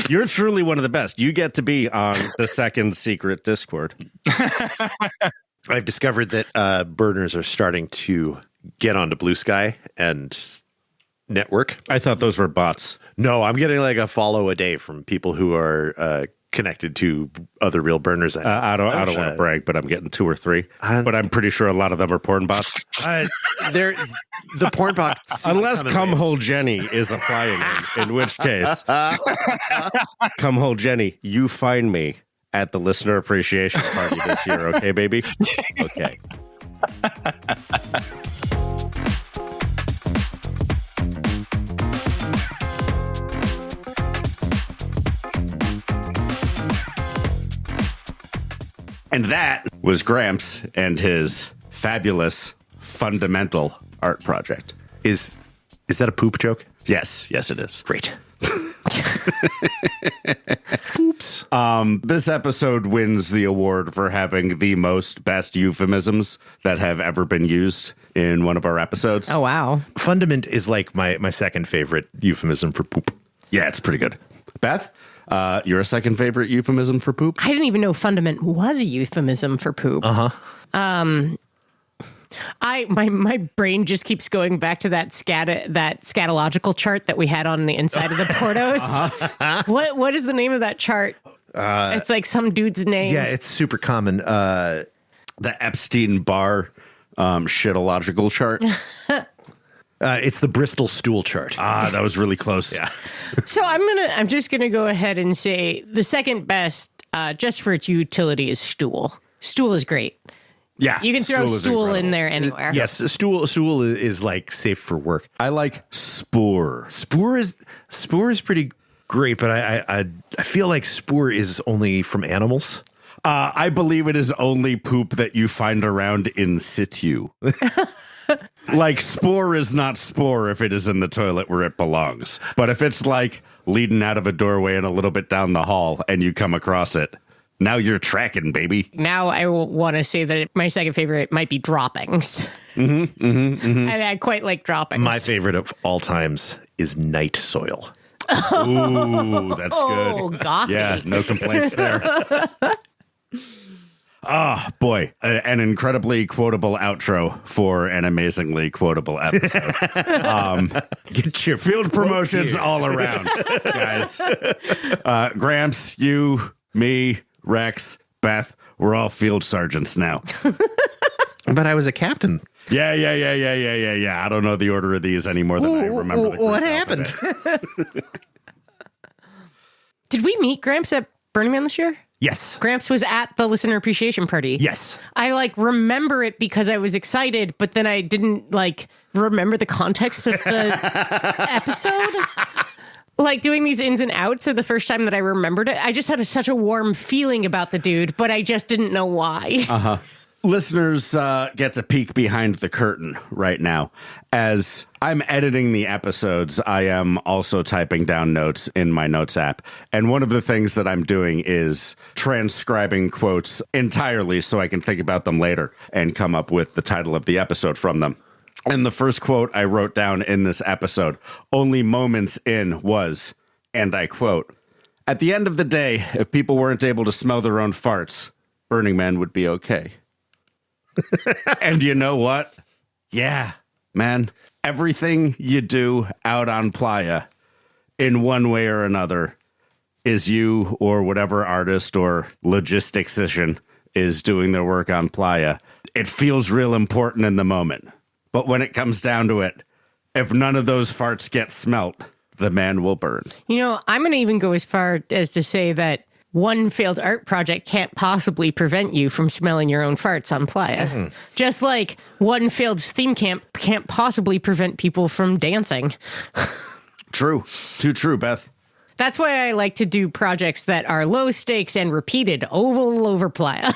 You're truly one of the best. You get to be on the second secret Discord. I've discovered that burners are starting to get onto Blue Sky and network. I thought those were bots. No, I'm getting like a follow a day from people who are connected to other real burners. I don't want to brag, but I'm getting 2 or 3. But I'm pretty sure a lot of them are porn bots. They're the porn bots, unless Cumhole Jenny is applying in which case, Cumhole Jenny, you find me at the listener appreciation party this year, okay, baby? Okay. And that was Gramps and his fabulous fundamental art project. Is that a poop joke? Yes, it is. Great. Oops. This episode wins the award for having the most best euphemisms that have ever been used in one of our episodes. Oh, wow. Fundament is like my second favorite euphemism for poop. Yeah, it's pretty good. Beth, your second favorite euphemism for poop? I didn't even know fundament was a euphemism for poop. My brain just keeps going back to that scatological chart that we had on the inside of the Portos. What is the name of that chart? It's like some dude's name. Yeah, it's super common. The Epstein-Barr shitological chart. It's the Bristol stool chart. That was really close. Yeah. So I'm just gonna go ahead and say the second best, just for its utility, is stool. Stool is great. Yeah, You can throw stool in there anywhere. Yes, stool is like safe for work. I like spoor. Spoor is pretty great, but I feel like spoor is only from animals. I believe it is only poop that you find around in situ. Like spore is not spore if it is in the toilet where it belongs. But if it's like leading out of a doorway and a little bit down the hall and you come across it, now you're tracking, baby. Now I want to say that my second favorite might be droppings. And I quite like droppings. My favorite of all times is night soil. Ooh, that's good. Oh, got Yeah, me. no complaints there. Oh, boy. An incredibly quotable outro for an amazingly quotable episode. Get your Field promotions all around, guys. Gramps, you, me, Rex, Beth, we're all field sergeants now. But I was a captain. Yeah. I don't know the order of these any more than I remember. What happened? Did we meet Gramps at Burning Man this year? Yes. Gramps was at the listener appreciation party. Yes. I remember it because I was excited, but then I didn't remember the context of the episode. Doing these ins and outs are the first time that I remembered it. I just had such a warm feeling about the dude, but I just didn't know why. Listeners get to peek behind the curtain right now. As I'm editing the episodes, I am also typing down notes in my notes app. And one of the things that I'm doing is transcribing quotes entirely so I can think about them later and come up with the title of the episode from them. And the first quote I wrote down in this episode, only moments in, was, and I quote, "At the end of the day, if people weren't able to smell their own farts, Burning Man would be okay." And you know what? Yeah, man. Everything you do out on Playa in one way or another is you or whatever artist or logistician is doing their work on Playa. It feels real important in the moment. But when it comes down to it, if none of those farts get smelt, the man will burn. I'm going to even go as far as to say that one failed art project can't possibly prevent you from smelling your own farts on Playa. Mm-hmm. Just like one failed theme camp can't possibly prevent people from dancing. True. Too true, Beth. That's why I like to do projects that are low stakes and repeated over playa.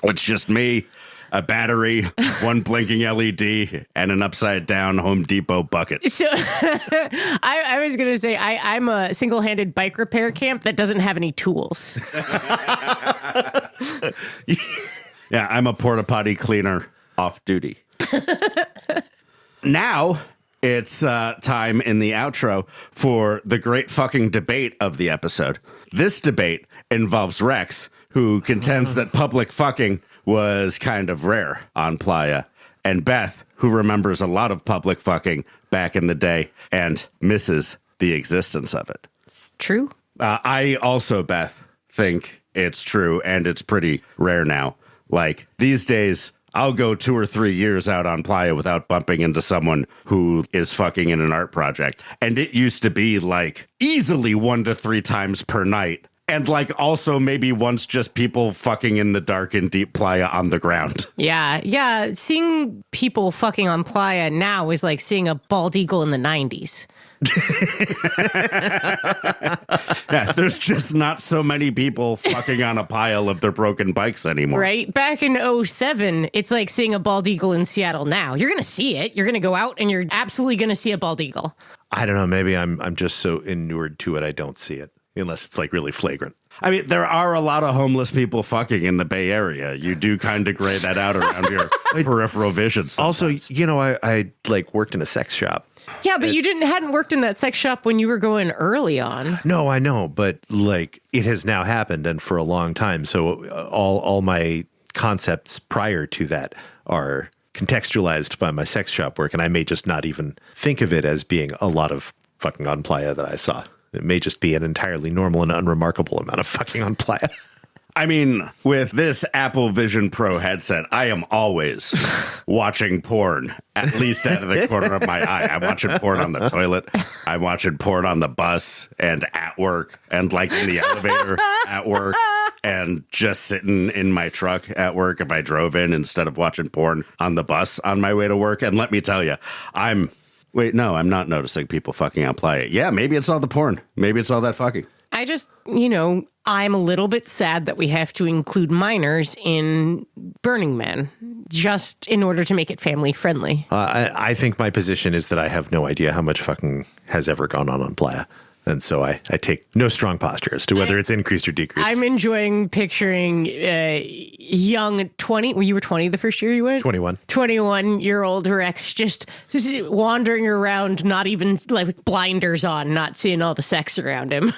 It's just me, a battery, one blinking LED, and an upside down Home Depot bucket. So I was going to say I'm a single-handed bike repair camp that doesn't have any tools. Yeah, I'm a porta potty cleaner off duty. Now it's time in the outro for the great fucking debate of the episode. This debate involves Rex, who contends that public fucking was kind of rare on Playa, and Beth, who remembers a lot of public fucking back in the day and misses the existence of it. It's true. I also, Beth, think it's true, and it's pretty rare now. Like, these days, I'll go 2 or 3 years out on Playa without bumping into someone who is fucking in an art project. And it used to be, like, easily 1 to 3 times per night. And, like, also maybe once just people fucking in the dark and deep Playa on the ground. Yeah. Seeing people fucking on Playa now is like seeing a bald eagle in the 90s. Yeah, there's just not so many people fucking on a pile of their broken bikes anymore. Right? Back in 2007, it's like seeing a bald eagle in Seattle now. You're going to see it. You're going to go out and you're absolutely going to see a bald eagle. I don't know. Maybe I'm just so inured to it, I don't see it. Unless it's like really flagrant. I mean, there are a lot of homeless people fucking in the Bay Area. You do kind of gray that out around your peripheral vision sometimes. Also, you know, I like worked in a sex shop. Yeah, but you hadn't worked in that sex shop when you were going early on. No, I know, but like it has now happened and for a long time. So all my concepts prior to that are contextualized by my sex shop work, and I may just not even think of it as being a lot of fucking on Playa that I saw. It may just be an entirely normal and unremarkable amount of fucking on Playa. I mean, with this Apple Vision Pro headset, I am always watching porn, at least out of the corner of my eye. I'm watching porn on the toilet. I'm watching porn on the bus and at work and like in the elevator at work and just sitting in my truck at work if I drove in instead of watching porn on the bus on my way to work. And let me tell you, Wait, no, I'm not noticing people fucking on Playa. Yeah, maybe it's all the porn. Maybe it's all that fucking. I just, I'm a little bit sad that we have to include minors in Burning Man just in order to make it family friendly. I think my position is that I have no idea how much fucking has ever gone on Playa. And so I take no strong posture as to whether it's increased or decreased. I'm enjoying picturing young 20. You were 20 the first year you went? 21. 21-year-old Rex just wandering around, not even like blinders on, not seeing all the sex around him.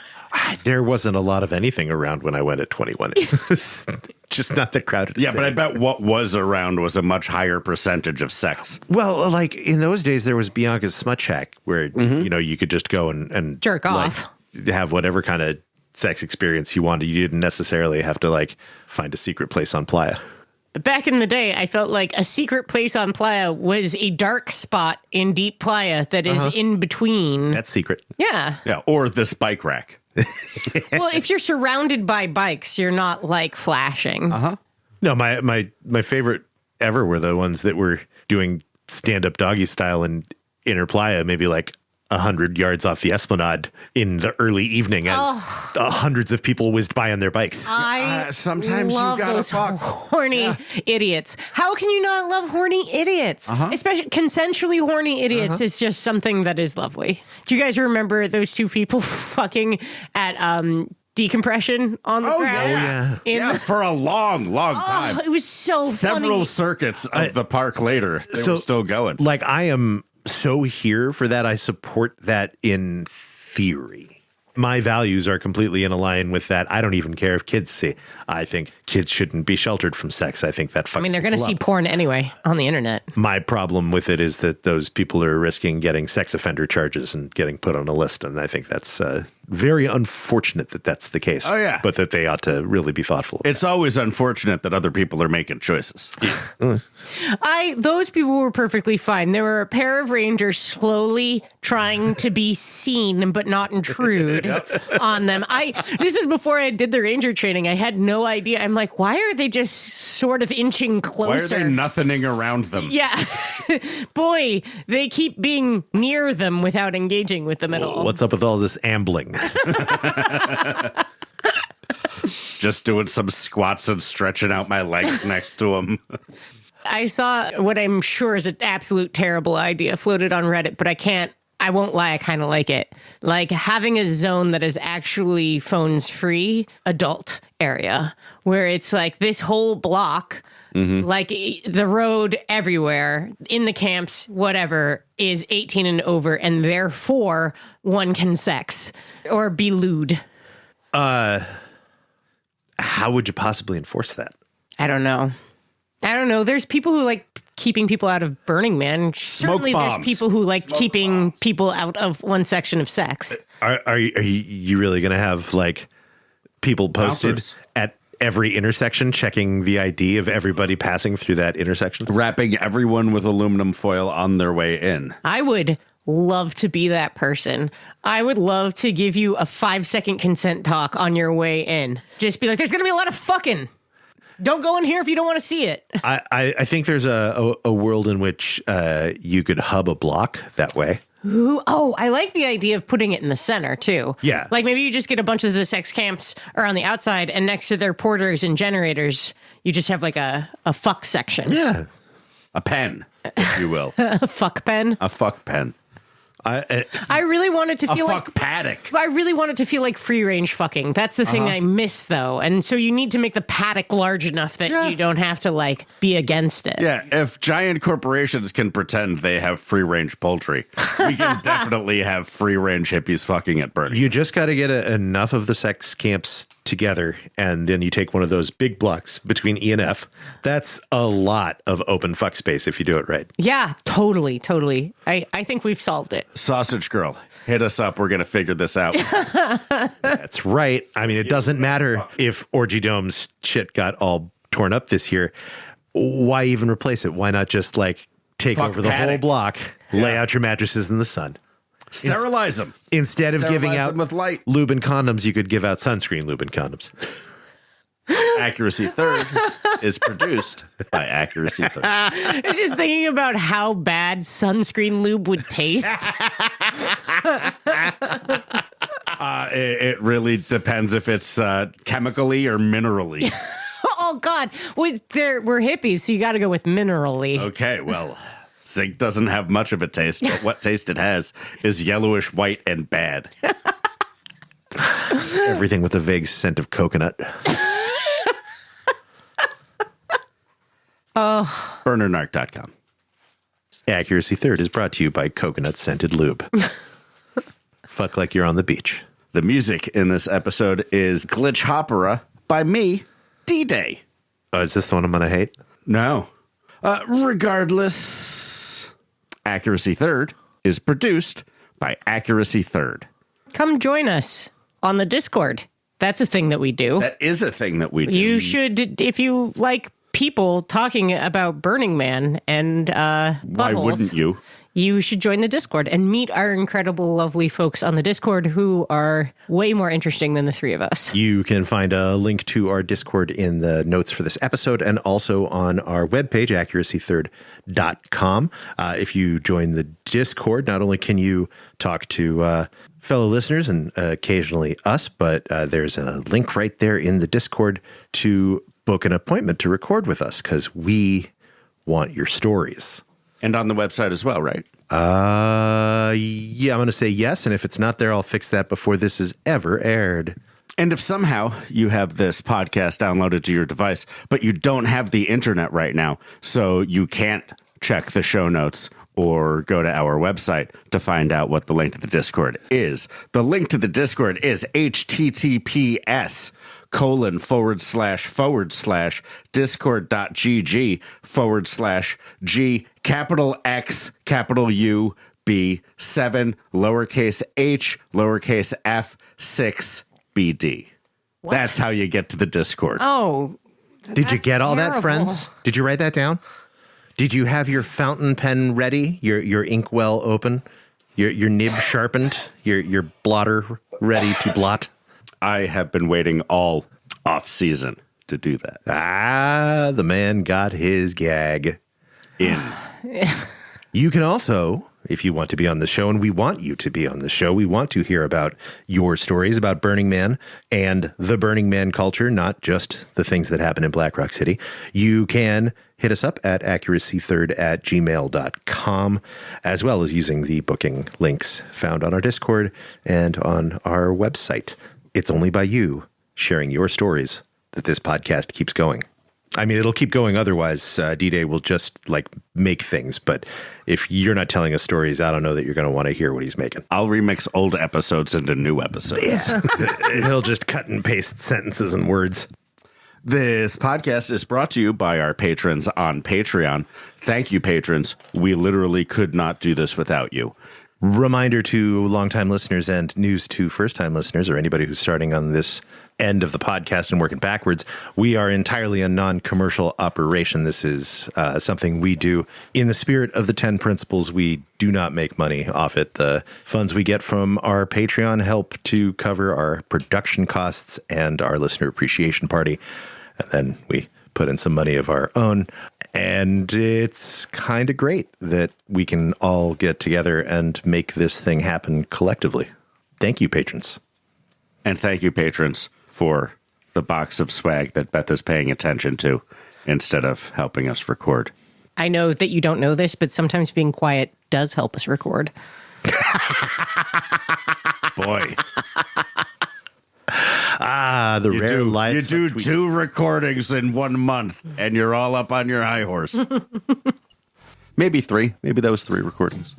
There wasn't a lot of anything around when I went at 21. It was just not that crowded. Yeah, but I bet what was around was a much higher percentage of sex. Well, like in those days, there was Bianca's Smut Shack where, you could just go and jerk off, have whatever kind of sex experience you wanted. You didn't necessarily have to like find a secret place on Playa. Back in the day, I felt like a secret place on Playa was a dark spot in deep Playa that is in between. That's secret. Yeah. Yeah, or this bike rack. Well, if you're surrounded by bikes, you're not like flashing. No, my favorite ever were the ones that were doing stand-up doggy style in Inner Playa, maybe like 100 yards off the Esplanade in the early evening as hundreds of people whizzed by on their bikes. I sometimes love you gotta those fuck. horny idiots. How can you not love horny idiots? Especially consensually horny idiots is just something that is lovely. Do you guys remember those two people fucking at decompression on the ground? Yeah. For a long time. It was so Several funny. circuits of the park later, they were still going. Like, I am so here for that. I support that in theory. My values are completely in line with that. I don't even care if kids see. I think kids shouldn't be sheltered from sex. I think that fucks they're going to people see up. porn anyway on the internet. My problem with it is that those people are risking getting sex offender charges and getting put on a list. And I think that's very unfortunate that that's the case. Oh, yeah. But that they ought to really be thoughtful about. It's always unfortunate that other people are making choices. Those people were perfectly fine. There were a pair of rangers slowly trying to be seen but not intrude on them. This is before I did the ranger training. I had no idea. I'm like, why are they just sort of inching closer? Why are they nothinging around them? Yeah. Boy, they keep being near them without engaging with them at all. What's up with all this ambling? Just doing some squats and stretching out my legs next to them. I saw what I'm sure is an absolute terrible idea floated on Reddit, but I won't lie, I kind of like it. Like having a zone that is actually phones free adult area where it's like this whole block, like the road everywhere in the camps, whatever, is 18 and over, and therefore one can sex or be lewd. How would you possibly enforce that? I don't know. There's people who like keeping people out of Burning Man. Certainly there's people who like keeping people out of one section of sex. Are you really going to have like people posted at every intersection checking the ID of everybody passing through that intersection? Wrapping everyone with aluminum foil on their way in. I would love to be that person. I would love to give you a 5-second consent talk on your way in. Just be like, there's going to be a lot of fucking. Don't go in here if you don't want to see it. I think there's a world in which you could hub a block that way. Ooh, I like the idea of putting it in the center, too. Yeah. Like maybe you just get a bunch of the sex camps are on the outside, and next to their porters and generators, you just have like a fuck section. Yeah. A pen, if you will. A fuck pen. A fuck pen. I really wanted to feel fuck paddock. I really wanted to feel like free range fucking. That's the thing I miss, though. And so you need to make the paddock large enough that you don't have to like be against it. Yeah, if giant corporations can pretend they have free range poultry, we can definitely have free range hippies fucking at Burning. You just got to get enough of the sex camps together, and then you take one of those big blocks between E and F. That's a lot of open fuck space if you do it right. Yeah, totally. I think we've solved it. Sausage Girl, hit us up. We're going to figure this out. That's right. I mean, it doesn't matter if Orgy Dome's shit got all torn up this year. Why even replace it? Why not just like take over the whole block, lay out your mattresses in the sun? Sterilize them. Instead of giving out with light. lube and condoms, you could give out sunscreen lube and condoms. Accuracy Third is produced by Accuracy Third. I was just thinking about how bad sunscreen lube would taste. It really depends if it's chemically or minerally. Oh, God. We're hippies, so you got to go with minerally. Okay, well, zinc doesn't have much of a taste, but what taste it has is yellowish white and bad. Everything with a vague scent of coconut. BurnerNarc.com. Accuracy Third is brought to you by Coconut Scented Lube. Fuck like you're on the beach. The music in this episode is Glitch Hopera by me, D-Day. Oh, is this the one I'm going to hate? No. Regardless, Accuracy Third is produced by Accuracy Third. Come join us on the Discord. That's a thing that we do. That is a thing that we do. You should, if you like people talking about Burning Man and Why buttholes, wouldn't you? You should join the Discord and meet our incredible, lovely folks on the Discord who are way more interesting than the three of us. You can find a link to our Discord in the notes for this episode and also on our webpage, accuracythird.com. If you join the Discord, not only can you talk to fellow listeners and occasionally us, but there's a link right there in the Discord to book an appointment to record with us because we want your stories. And on the website as well, right? Yeah, I'm going to say yes. And if it's not there, I'll fix that before this is ever aired. And if somehow you have this podcast downloaded to your device, but you don't have the internet right now, so you can't check the show notes or go to our website to find out what the link to the Discord is. The link to the Discord is https://discord.gg/G capital X capital U B7, lowercase h, lowercase f, 6, BD. That's how you get to the Discord. Oh, Did you get all that, terrible. friends? Did you write that down? Did you have your fountain pen ready? Your inkwell open? Your nib sharpened? Your blotter ready to blot? I have been waiting all off season to do that. Ah, the man got his gag in. You can also, if you want to be on the show, and we want you to be on the show, we want to hear about your stories about Burning Man and the Burning Man culture, not just the things that happen in Black Rock City. You can hit us up at accuracythird@gmail.com, as well as using the booking links found on our Discord and on our website. It's only by you sharing your stories that this podcast keeps going. I mean, it'll keep going. Otherwise, D-Day will just make things. But if you're not telling us stories, I don't know that you're going to want to hear what he's making. I'll remix old episodes into new episodes. Yeah. He'll just cut and paste sentences and words. This podcast is brought to you by our patrons on Patreon. Thank you, patrons. We literally could not do this without you. Reminder to longtime listeners and news to first-time listeners, or anybody who's starting on this end of the podcast and working backwards, we are entirely a non-commercial operation. This is something we do in the spirit of the 10 principles. We do not make money off it. The funds we get from our Patreon help to cover our production costs and our listener appreciation party. And then we put in some money of our own. And it's kind of great that we can all get together and make this thing happen collectively. Thank you, patrons. And thank you, patrons, for the box of swag that Beth is paying attention to instead of helping us record. I know that you don't know this, but sometimes being quiet does help us record. Boy. The rare life. You do 2 recordings in 1 month, and you're all up on your high horse. Maybe 3. Maybe that was 3 recordings.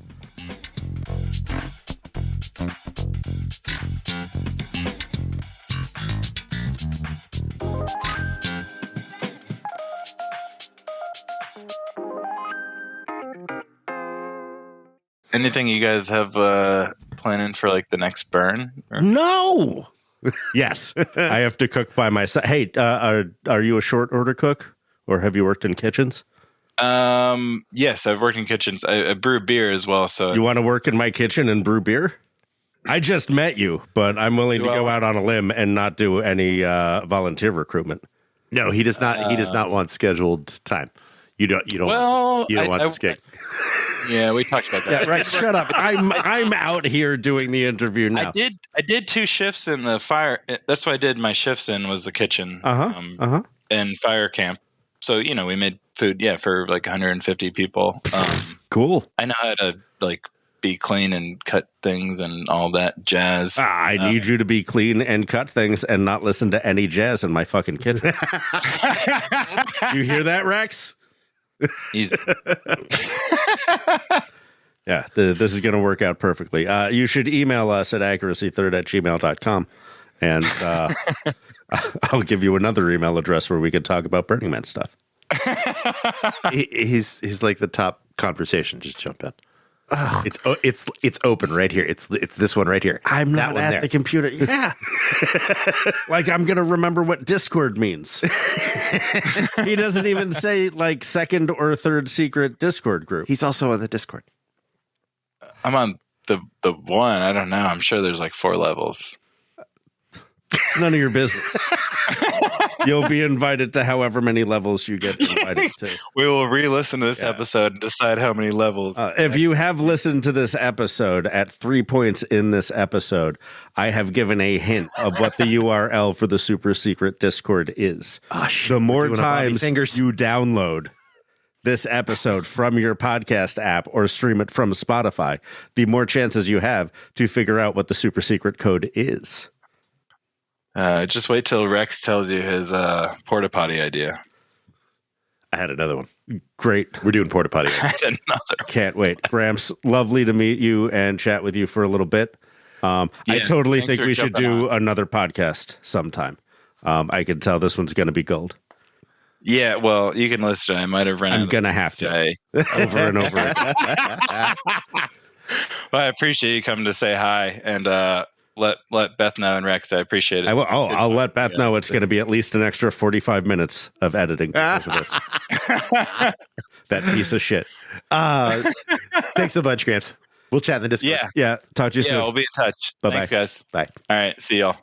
Anything you guys have planning for the next burn? Or? No. Yes, I have to cook by myself. Hey, are you a short order cook, or have you worked in kitchens? Yes, I've worked in kitchens. I brew beer as well. So you want to work in my kitchen and brew beer? I just met you, but I'm willing to go out on a limb and not do any volunteer recruitment. No, he does not. He does not want scheduled time. You don't. Well, you don't want this gig. Yeah, we talked about that. Yeah, right. Shut up. I'm out here doing the interview now. I did 2 shifts in the fire. That's what I did my shifts in, was the kitchen. And fire camp. So we made food. Yeah, for 150 people. Cool. I know how to be clean and cut things and all that jazz. I need you to be clean and cut things and not listen to any jazz in my fucking kitchen. You hear that, Rex? Easy. Yeah, this is going to work out perfectly. You should email us at accuracythird@gmail.com, and I'll give you another email address where we can talk about Burning Man stuff. He's like the top conversation. Just jump in. It's open right here. It's this one right here. I'm that not at the computer. Yeah. I'm going to remember what Discord means. He doesn't even say second or third secret Discord group. He's also on the Discord. I'm on the one. I don't know. I'm sure there's 4 levels. It's none of your business. You'll be invited to however many levels you get invited to. We will re-listen to this episode and decide how many levels. If you have listened to this episode at 3 points in this episode, I have given a hint of what the URL for the super secret Discord is. The more times you download this episode from your podcast app or stream it from Spotify, the more chances you have to figure out what the super secret code is. Just wait till Rex tells you his porta potty idea. I had another one. Great. We're doing porta potty. I had another. Can't wait. Gramps, lovely to meet you and chat with you for a little bit. I totally think we should do another podcast sometime. I can tell this one's going to be gold. Yeah, well, you can listen. I might have run. I'm going to have to over and over again. Well, I appreciate you coming to say hi and let Beth know and Rex. I appreciate it. I'll let Beth know it's going to be at least an extra 45 minutes of editing because of this. That piece of shit. Thanks a bunch, Gramps. We'll chat in the Discord. Yeah. Yeah. Talk to you soon. Yeah, we'll be in touch. Bye-bye. Thanks, guys. Bye. All right. See y'all.